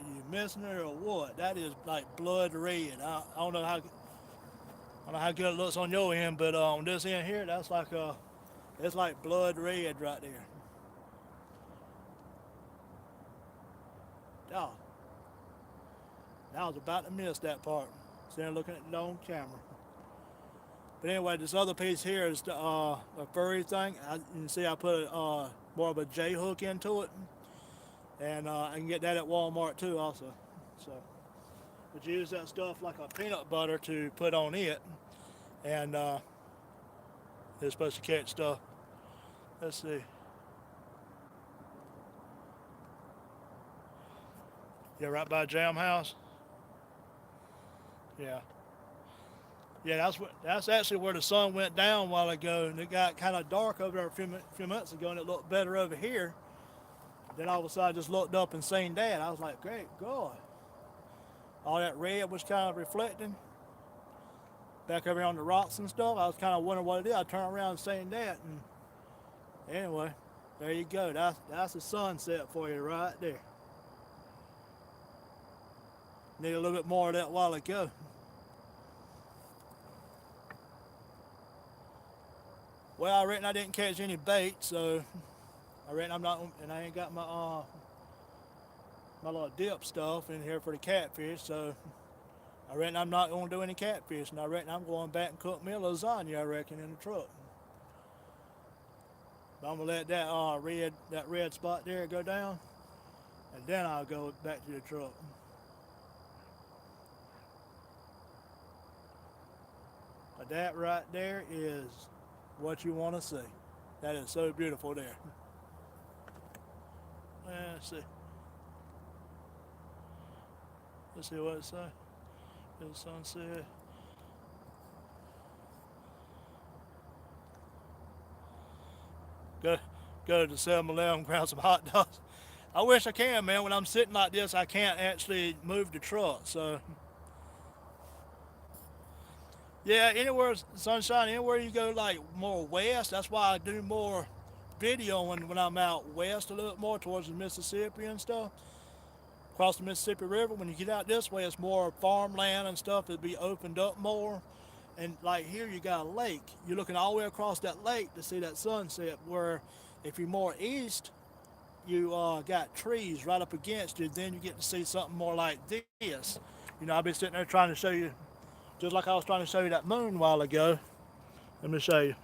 You missing it or what? That is like blood red. I don't know how good it looks on your end, but on this end here, that's like it's like blood red right there. Oh, I was about to miss that part. Sitting looking at the on camera. But anyway, this other piece here is the furry thing. You can see I put more of a J hook into it, and I can get that at Walmart too also. So, but you use that stuff like a peanut butter to put on it, and it's supposed to catch stuff. Let's see. Yeah, right by Jam House. Yeah. Yeah, that's actually where the sun went down a while ago, and it got kind of dark over there a few months ago, and it looked better over here. Then all of a sudden, I just looked up and seen that. I was like, "Great God!" All that red was kind of reflecting back over on the rocks and stuff. I was kind of wondering what it is. I turned around and seen that, and anyway, there you go. That's the sunset for you right there. Need a little bit more of that a while ago. Well, I reckon I didn't catch any bait, so I reckon I'm not, and I ain't got my little dip stuff in here for the catfish, so I reckon I'm not going to do any catfish, and I reckon I'm going back and cook me a lasagna, I reckon, in the truck. But I'm going to let that red spot there go down, and then I'll go back to the truck. But that right there is what you want to see. That is so beautiful there. Let's see. Let's see what it says. The sunset. Go, go to 7-Eleven, grab some hot dogs. I wish I can, man. When I'm sitting like this, I can't actually move the truck. So, yeah, anywhere, sunshine, anywhere you go like more west, that's why I do more videoing when I'm out west a little bit more towards the Mississippi and stuff. Across the Mississippi River, when you get out this way, it's more farmland and stuff that'll be opened up more. And like here, you got a lake. You're looking all the way across that lake to see that sunset. Where if you're more east, you got trees right up against you. Then you get to see something more like this. You know, I've been sitting there trying to show you, just like I was trying to show you that moon a while ago. Let me show you.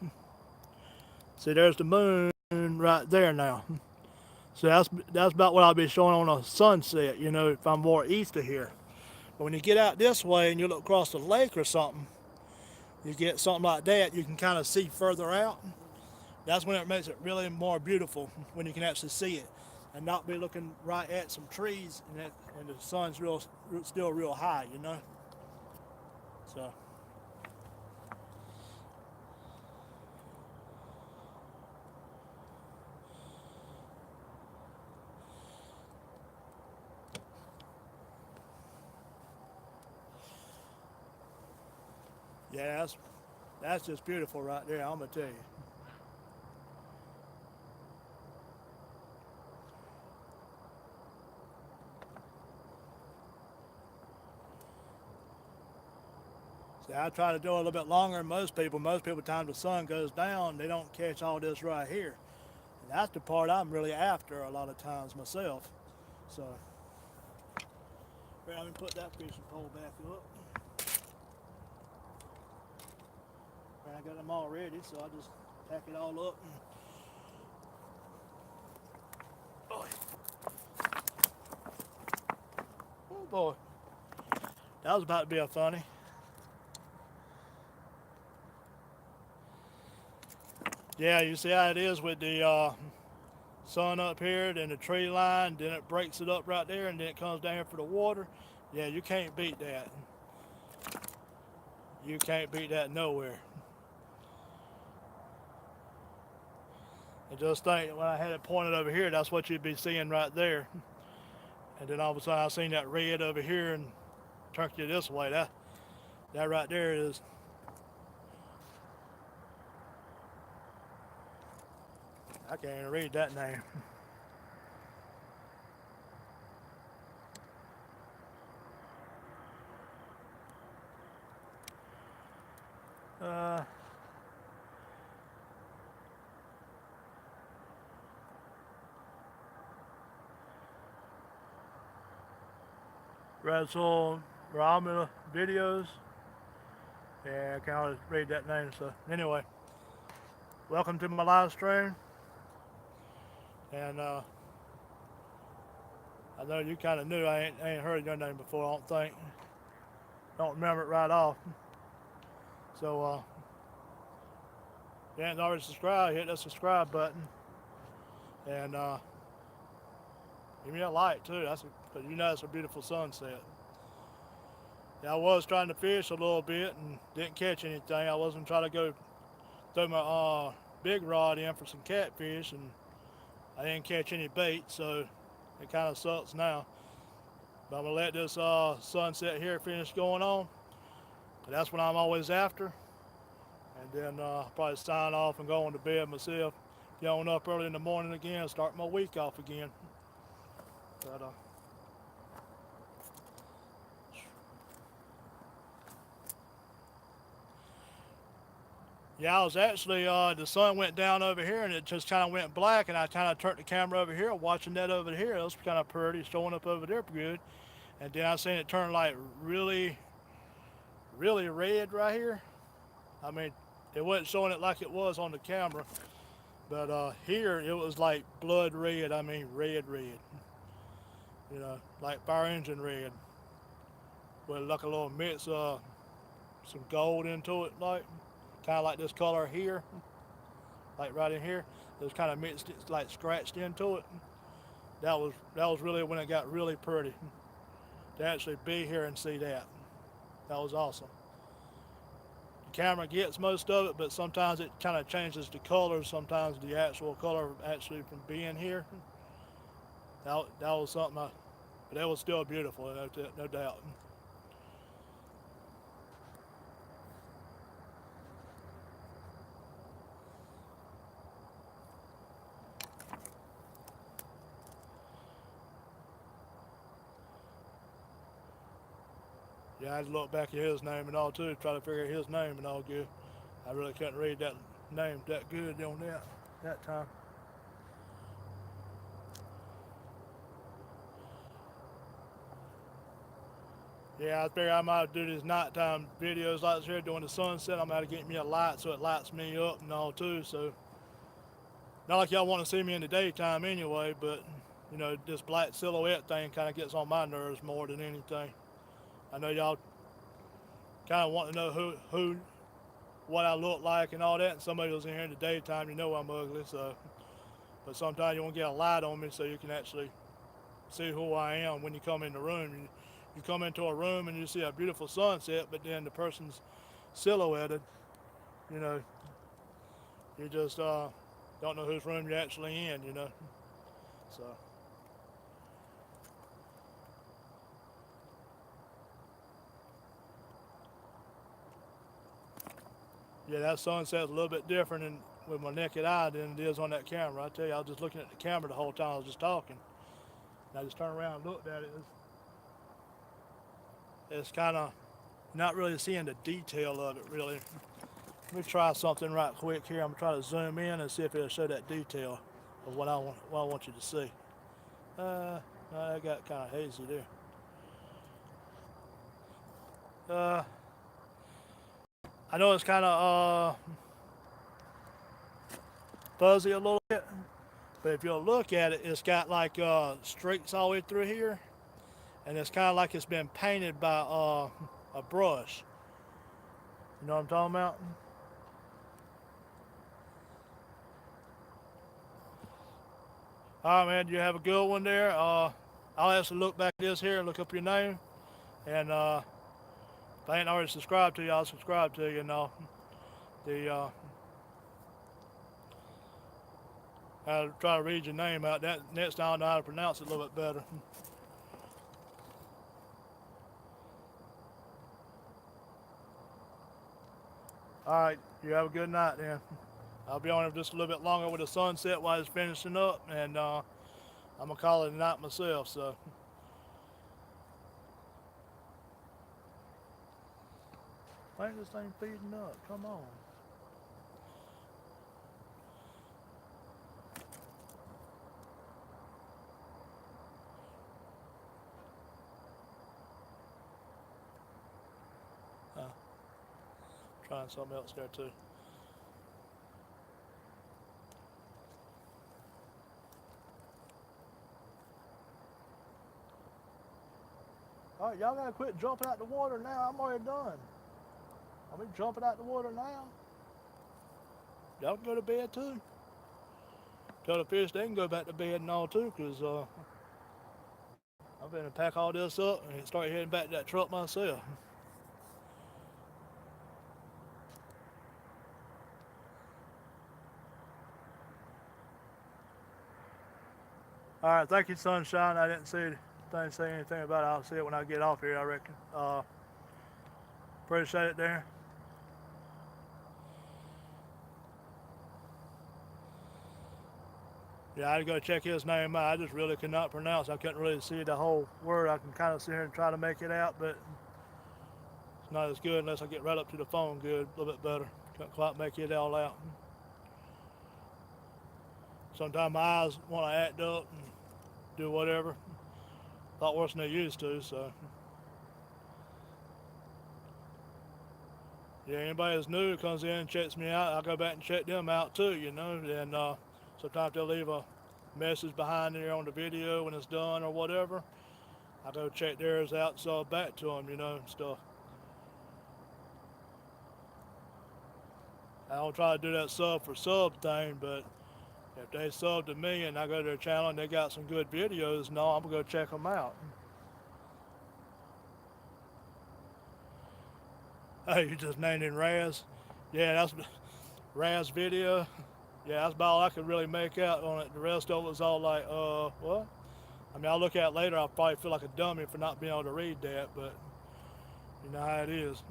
See, there's the moon right there now. So that's about what I'll be showing on a sunset, you know, if I'm more east of here. But when you get out this way and you look across the lake or something, you get something like that, you can kind of see further out. That's when it makes it really more beautiful, when you can actually see it and not be looking right at some trees and the sun's still real high, you know. So. Yeah, that's just beautiful right there, I'm gonna tell you. See, I try to do it a little bit longer than most people. Most people, time the sun goes down, they don't catch all this right here. And that's the part I'm really after a lot of times myself. So, I'm gonna put that fishing pole back up. I got them all ready, so I just pack it all up. Oh, oh boy, that was about to be a funny. Yeah, you see how it is with the sun up here, then the tree line, then it breaks it up right there, and then it comes down here for the water. Yeah, you can't beat that. You can't beat that nowhere. And just think, when I had it pointed over here, that's what you'd be seeing right there. And then all of a sudden I seen that red over here and turned it this way. That right there is, I can't even read that name. Red Soul Ramila videos. Yeah, I can't always read that name. So anyway, welcome to my live stream. And I know you kind of knew. I ain't heard your name before. I don't think. Don't remember it right off. So if you ain't already subscribed, hit that subscribe button. And give me a like too. Because you know it's a beautiful sunset. Yeah, I was trying to fish a little bit and didn't catch anything. I wasn't trying to go throw my big rod in for some catfish, and I didn't catch any bait, so it kind of sucks now. But I'm gonna let this sunset here finish going on. That's what I'm always after. And then probably sign off and go on to bed myself. Get on up early in the morning again, start my week off again. But yeah, I was actually, the sun went down over here and it just kind of went black, and I kind of turned the camera over here, watching that over here. It was kind of pretty, showing up over there good. And then I seen it turn like really, really red right here. I mean, it wasn't showing it like it was on the camera, but here it was like blood red. I mean, red. You know, like fire engine red, with like a little mix of some gold into it, like kind of like this color here, like right in here. It was kind of mixed, like scratched into it. That was really when it got really pretty. To actually be here and see that was awesome. The camera gets most of it, but sometimes it kind of changes the color. Sometimes the actual color actually from being here. That was something. But it was still beautiful, no doubt. Yeah, I had to look back at his name and all too, try to figure his name and all good. I really couldn't read that name that good on that time. Yeah, I figure I might do these nighttime videos like this here during the sunset. I'm going to get me a light so it lights me up and all too. So not like y'all want to see me in the daytime anyway, but you know, this black silhouette thing kind of gets on my nerves more than anything. I know y'all kind of want to know who, what I look like and all that, and somebody was in here in the daytime, you know I'm ugly, so. But sometimes you want to get a light on me so you can actually see who I am when you come in the room. You come into a room and you see a beautiful sunset, but then the person's silhouetted, you know, you just don't know whose room you're actually in, you know. So. Yeah, that sunset's a little bit different with my naked eye than it is on that camera. I tell you, I was just looking at the camera the whole time I was just talking. And I just turned around and looked at it. It's kind of not really seeing the detail of it, really. Let me try something right quick here. I'm going to try to zoom in and see if it'll show that detail of what I want you to see. I got kind of hazy there. I know it's kind of fuzzy a little bit, but if you'll look at it, it's got like streaks all the way through here, and it's kind of like it's been painted by a brush. You know what I'm talking about? All right, man, you have a good one there. I'll actually look back at this here and look up your name, and if I ain't already subscribed to you, I'll subscribe to you. And I'll try to read your name out. That next time I know how to pronounce it a little bit better. All right, you have a good night then. I'll be on here just a little bit longer with the sunset while it's finishing up, and I'm gonna call it a night myself. So, I think this thing feeding up. Come on. Uh, Trying something else there too. All right, y'all gotta quit jumping out the water now. I'm already done. I'll be jumping out the water now. Y'all can go to bed too. Tell the fish they can go back to bed and all too, cause I'm gonna pack all this up and start heading back to that truck myself. All right, thank you, Sunshine. I didn't say anything about it. I'll see it when I get off here, I reckon. Appreciate it there. Yeah, I had to go check his name out. I just really could not pronounce. I couldn't really see the whole word. I can kind of sit here and try to make it out, but it's not as good unless I get right up to the phone good, a little bit better. Can't quite make it all out. Sometimes my eyes want to act up and do whatever. A lot worse than they used to, so. Yeah, anybody that's new comes in and checks me out, I go back and check them out too, you know. And sometimes they'll leave a message behind there on the video when it's done or whatever. I go check theirs out and sub back to them, you know, and stuff. I don't try to do that sub for sub thing, but if they sub to me and I go to their channel and they got some good videos, no, I'm gonna go check them out. Hey, you just named in Raz? Yeah, that's Raz video. Yeah, that's about all I could really make out on it. The rest of it was all like, what? I mean, I'll look at it later. I'll probably feel like a dummy for not being able to read that, but you know how it is.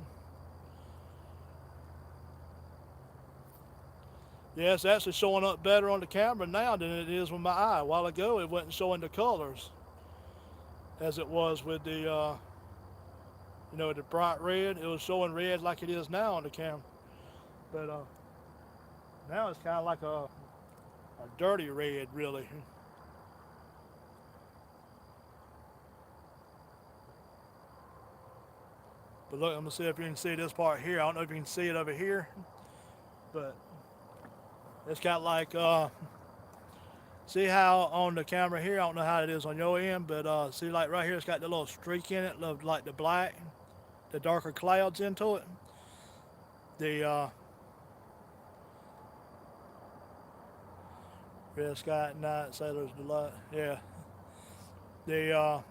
Yeah, it's actually showing up better on the camera now than it is with my eye. A while ago, it wasn't showing the colors as it was with the, the bright red. It was showing red like it is now on the camera. But now it's kind of like a dirty red, really. But look, I'm gonna see if you can see this part here. I don't know if you can see it over here, but it's got like see how on the camera here, I don't know how it is on your end, but see like right here, it's got the little streak in it, like the black, the darker clouds into it. The red sky at night, sailor's delight. Yeah. The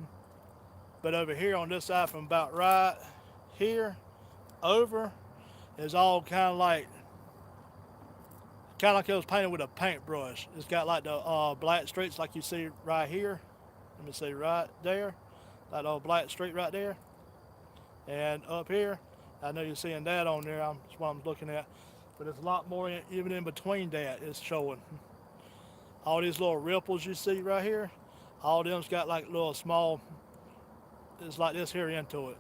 but over here on this side, from about right here over, is all kind of like it was painted with a paintbrush. It's got like the black streaks like you see right here. Let me see right there, that old black streak right there, and up here. I know you're seeing that on there. That's what I'm looking at, but there's a lot more even in between that. It's showing all these little ripples you see right here. All of them's got like little small. It's like this here into it.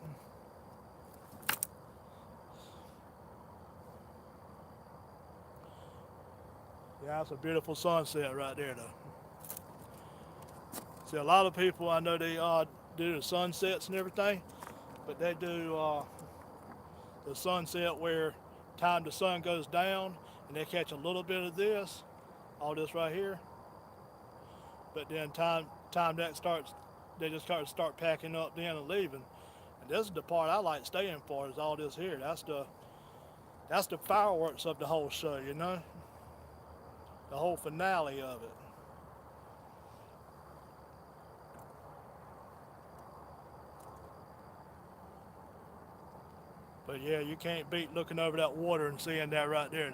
Yeah, that's a beautiful sunset right there, though. See, a lot of people I know they do the sunsets and everything, but they do the sunset where time the sun goes down and they catch a little bit of this, all this right here, but then time that starts, they just start packing up then and leaving. And this is the part I like staying for, is all this here. That's the fireworks of the whole show, you know, the whole finale of it. But yeah, you can't beat looking over that water and seeing that right there.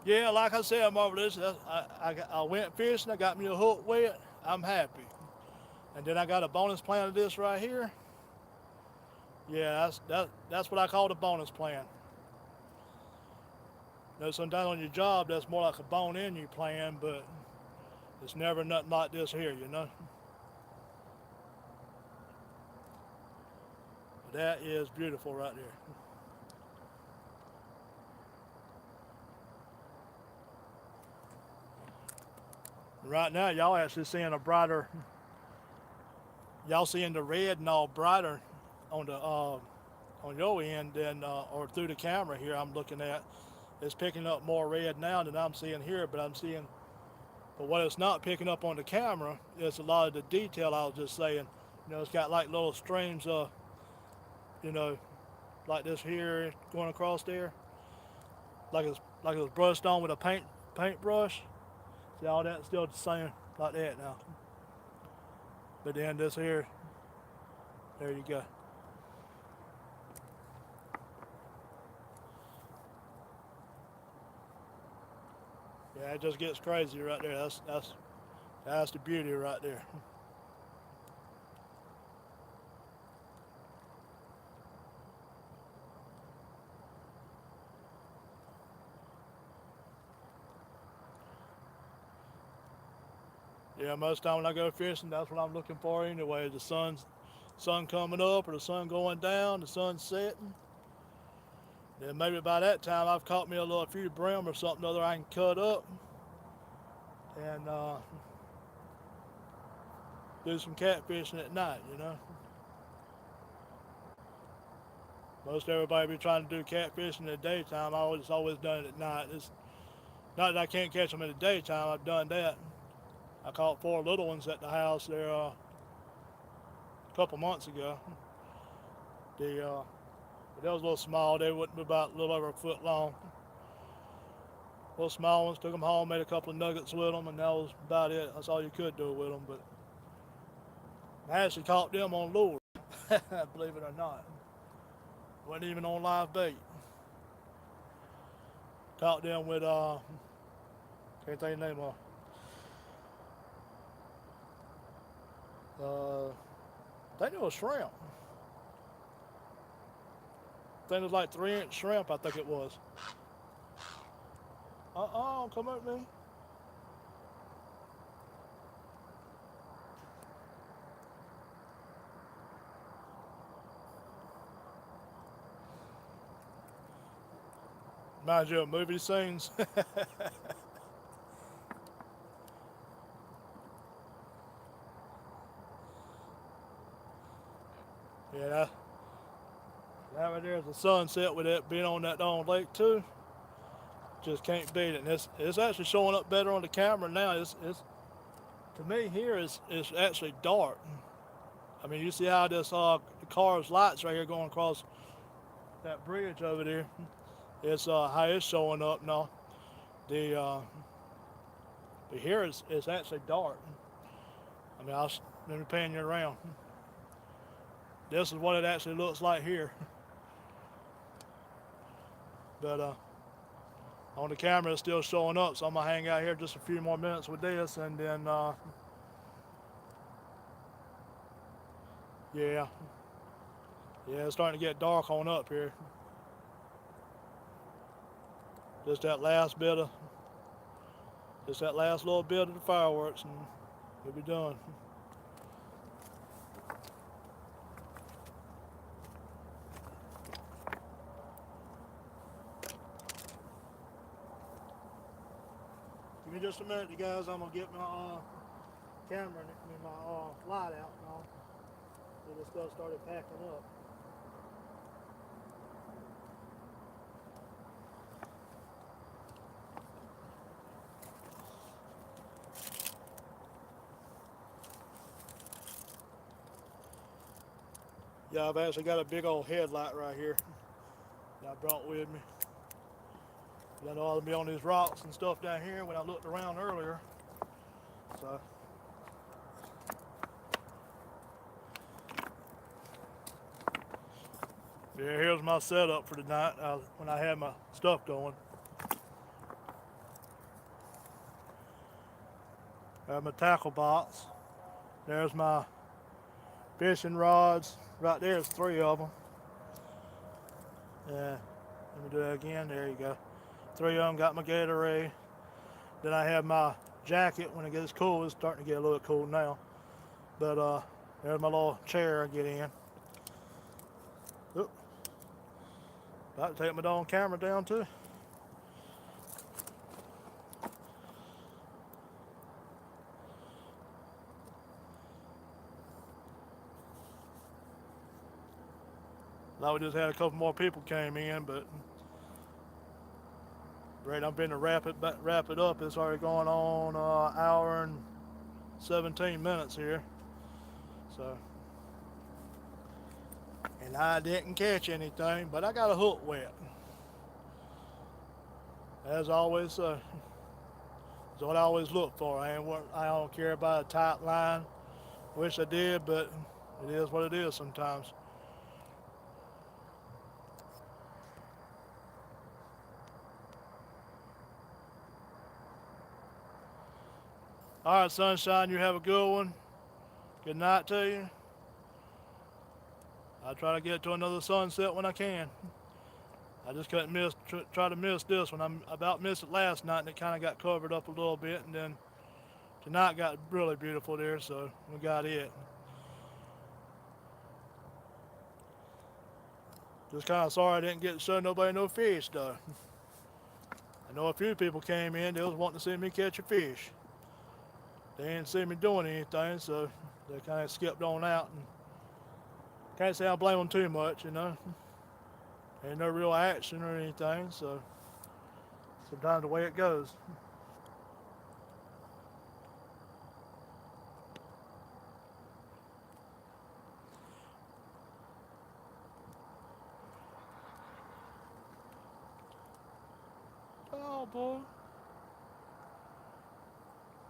Yeah, like I said, Marvelous, I went fishing, I got me a hook wet, I'm happy. And then I got a bonus plan of this right here. Yeah, that's what I call the bonus plan. You know, sometimes on your job that's more like a bone in you plan, but it's never nothing like this here, you know. That is beautiful right there. Right now, y'all actually seeing a brighter, y'all seeing the red and all brighter on the on your end than or through the camera here. I'm looking at it's picking up more red now than I'm seeing here, but I'm seeing. But what it's not picking up on the camera is a lot of the detail I was just saying. You know, it's got like little streams of, you know, like this here going across there, like it's brushed on with a paintbrush. See all that still the same like that now. But then this here, there you go. Yeah, it just gets crazy right there. That's the beauty right there. Yeah, most time when I go fishing, that's what I'm looking for anyway. The sun coming up or the sun going down, the sun setting. Then maybe by that time I've caught me a few brim or something other I can cut up and do some catfishing at night. You know, most everybody be trying to do catfishing in the daytime. Always done it at night. It's not that I can't catch them in the daytime. I've done that. I caught four little ones at the house there a couple months ago. The They was a little small. They wouldn't be about a little over a foot long. Little small ones. Took them home, made a couple of nuggets with them, and that was about it. That's all you could do with them. But I actually caught them on lure, believe it or not. Wasn't even on live bait. Caught them with can't think of the name of I think it was shrimp. I think it was like 3-inch shrimp. I think it was. Come at me. Reminds you of movie scenes. Yeah, that right there is the sunset with it being on that own lake too. Just can't beat it. And it's actually showing up better on the camera now. It's to me here is actually dark. I mean, you see how this the car's lights right here going across that bridge over there. It's how it's showing up now. The but here is actually dark. I mean, let me pan you around. This is what it actually looks like here. But on the camera, it's still showing up, so I'm gonna hang out here just a few more minutes with this, and then yeah, yeah, it's starting to get dark on up here. Just that last bit of, just that last little bit of the fireworks, and we'll be done. Give me just a minute, you guys. I'm gonna get my camera and my light out now. So this stuff started packing up. Yeah, I've actually got a big old headlight right here that I brought with me. I know I'll be on these rocks and stuff down here when I looked around earlier. So yeah, here's my setup for tonight when I have my stuff going. There's my tackle box. There's my fishing rods. Right there's 3 of them. Yeah, let me do that again. There you go. 3 of them. Got my Gatorade. Then I have my jacket. When it gets cool, it's starting to get a little cool now. But there's my little chair I get in. Oop. About to take my darn camera down too. Thought we just had a couple more people came in, but right, I'm going to wrap it up. It's already going on an hour and 17 minutes here. So, and I didn't catch anything, but I got a hook wet. As always, it's what I always look for. I don't care about a tight line. Wish I did, but it is what it is sometimes. All right, Sunshine, you have a good one. Good night to you. I try to get to another sunset when I can. I just couldn't try to miss this one. I about missed it last night, and it kind of got covered up a little bit, and then tonight got really beautiful there, so we got it. Just kind of sorry I didn't get to show nobody no fish, though. I know a few people came in, they was wanting to see me catch a fish. They didn't see me doing anything, so they kind of skipped on out. And can't say I blame them too much, you know. Ain't no real action or anything, so sometimes the way it goes. Oh boy.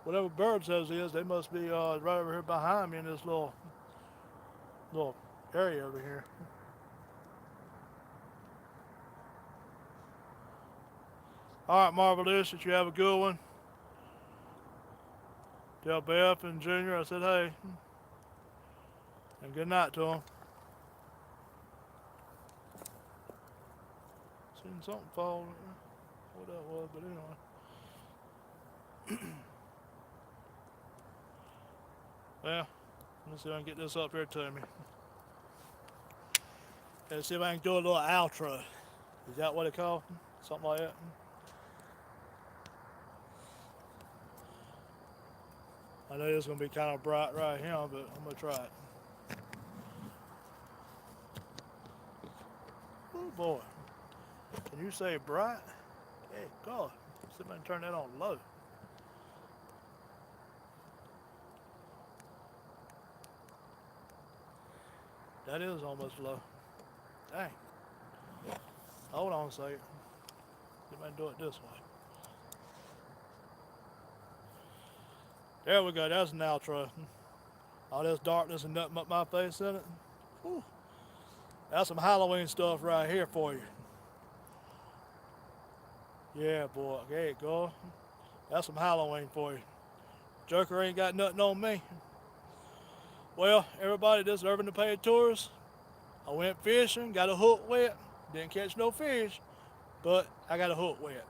Whatever birds those is, they must be right over here behind me in this little area over here. All right, Marvelous, that you have a good one. Tell Beth and Junior I said hey. And good night to them. Seen something fall. What that was, but anyway. Well, let's see if I can get this up here to me. Let's see if I can do a little outro. Is that what it's called? Something like that. I know it's going to be kind of bright right here, but I'm going to try it. Oh boy. Can you say bright? Hey, God. See if I can turn that on low. That is almost low. Dang. Hold on a second. See if I can do it this way. There we go. That's an outro. All this darkness and nothing but my face in it. Whew. That's some Halloween stuff right here for you. Yeah, boy. There you go. That's some Halloween for you. Joker ain't got nothing on me. Well, everybody, this is Urban the Paid Tourist. I went fishing, got a hook wet. Didn't catch no fish, but I got a hook wet.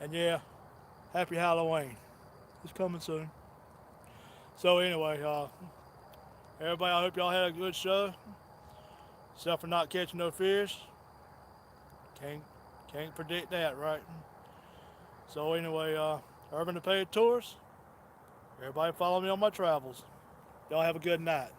And yeah, happy Halloween. It's coming soon. So anyway, everybody, I hope y'all had a good show. Except for not catching no fish. Can't predict that, right? So anyway, Urban the Paid Tourist. Everybody follow me on my travels. Y'all have a good night.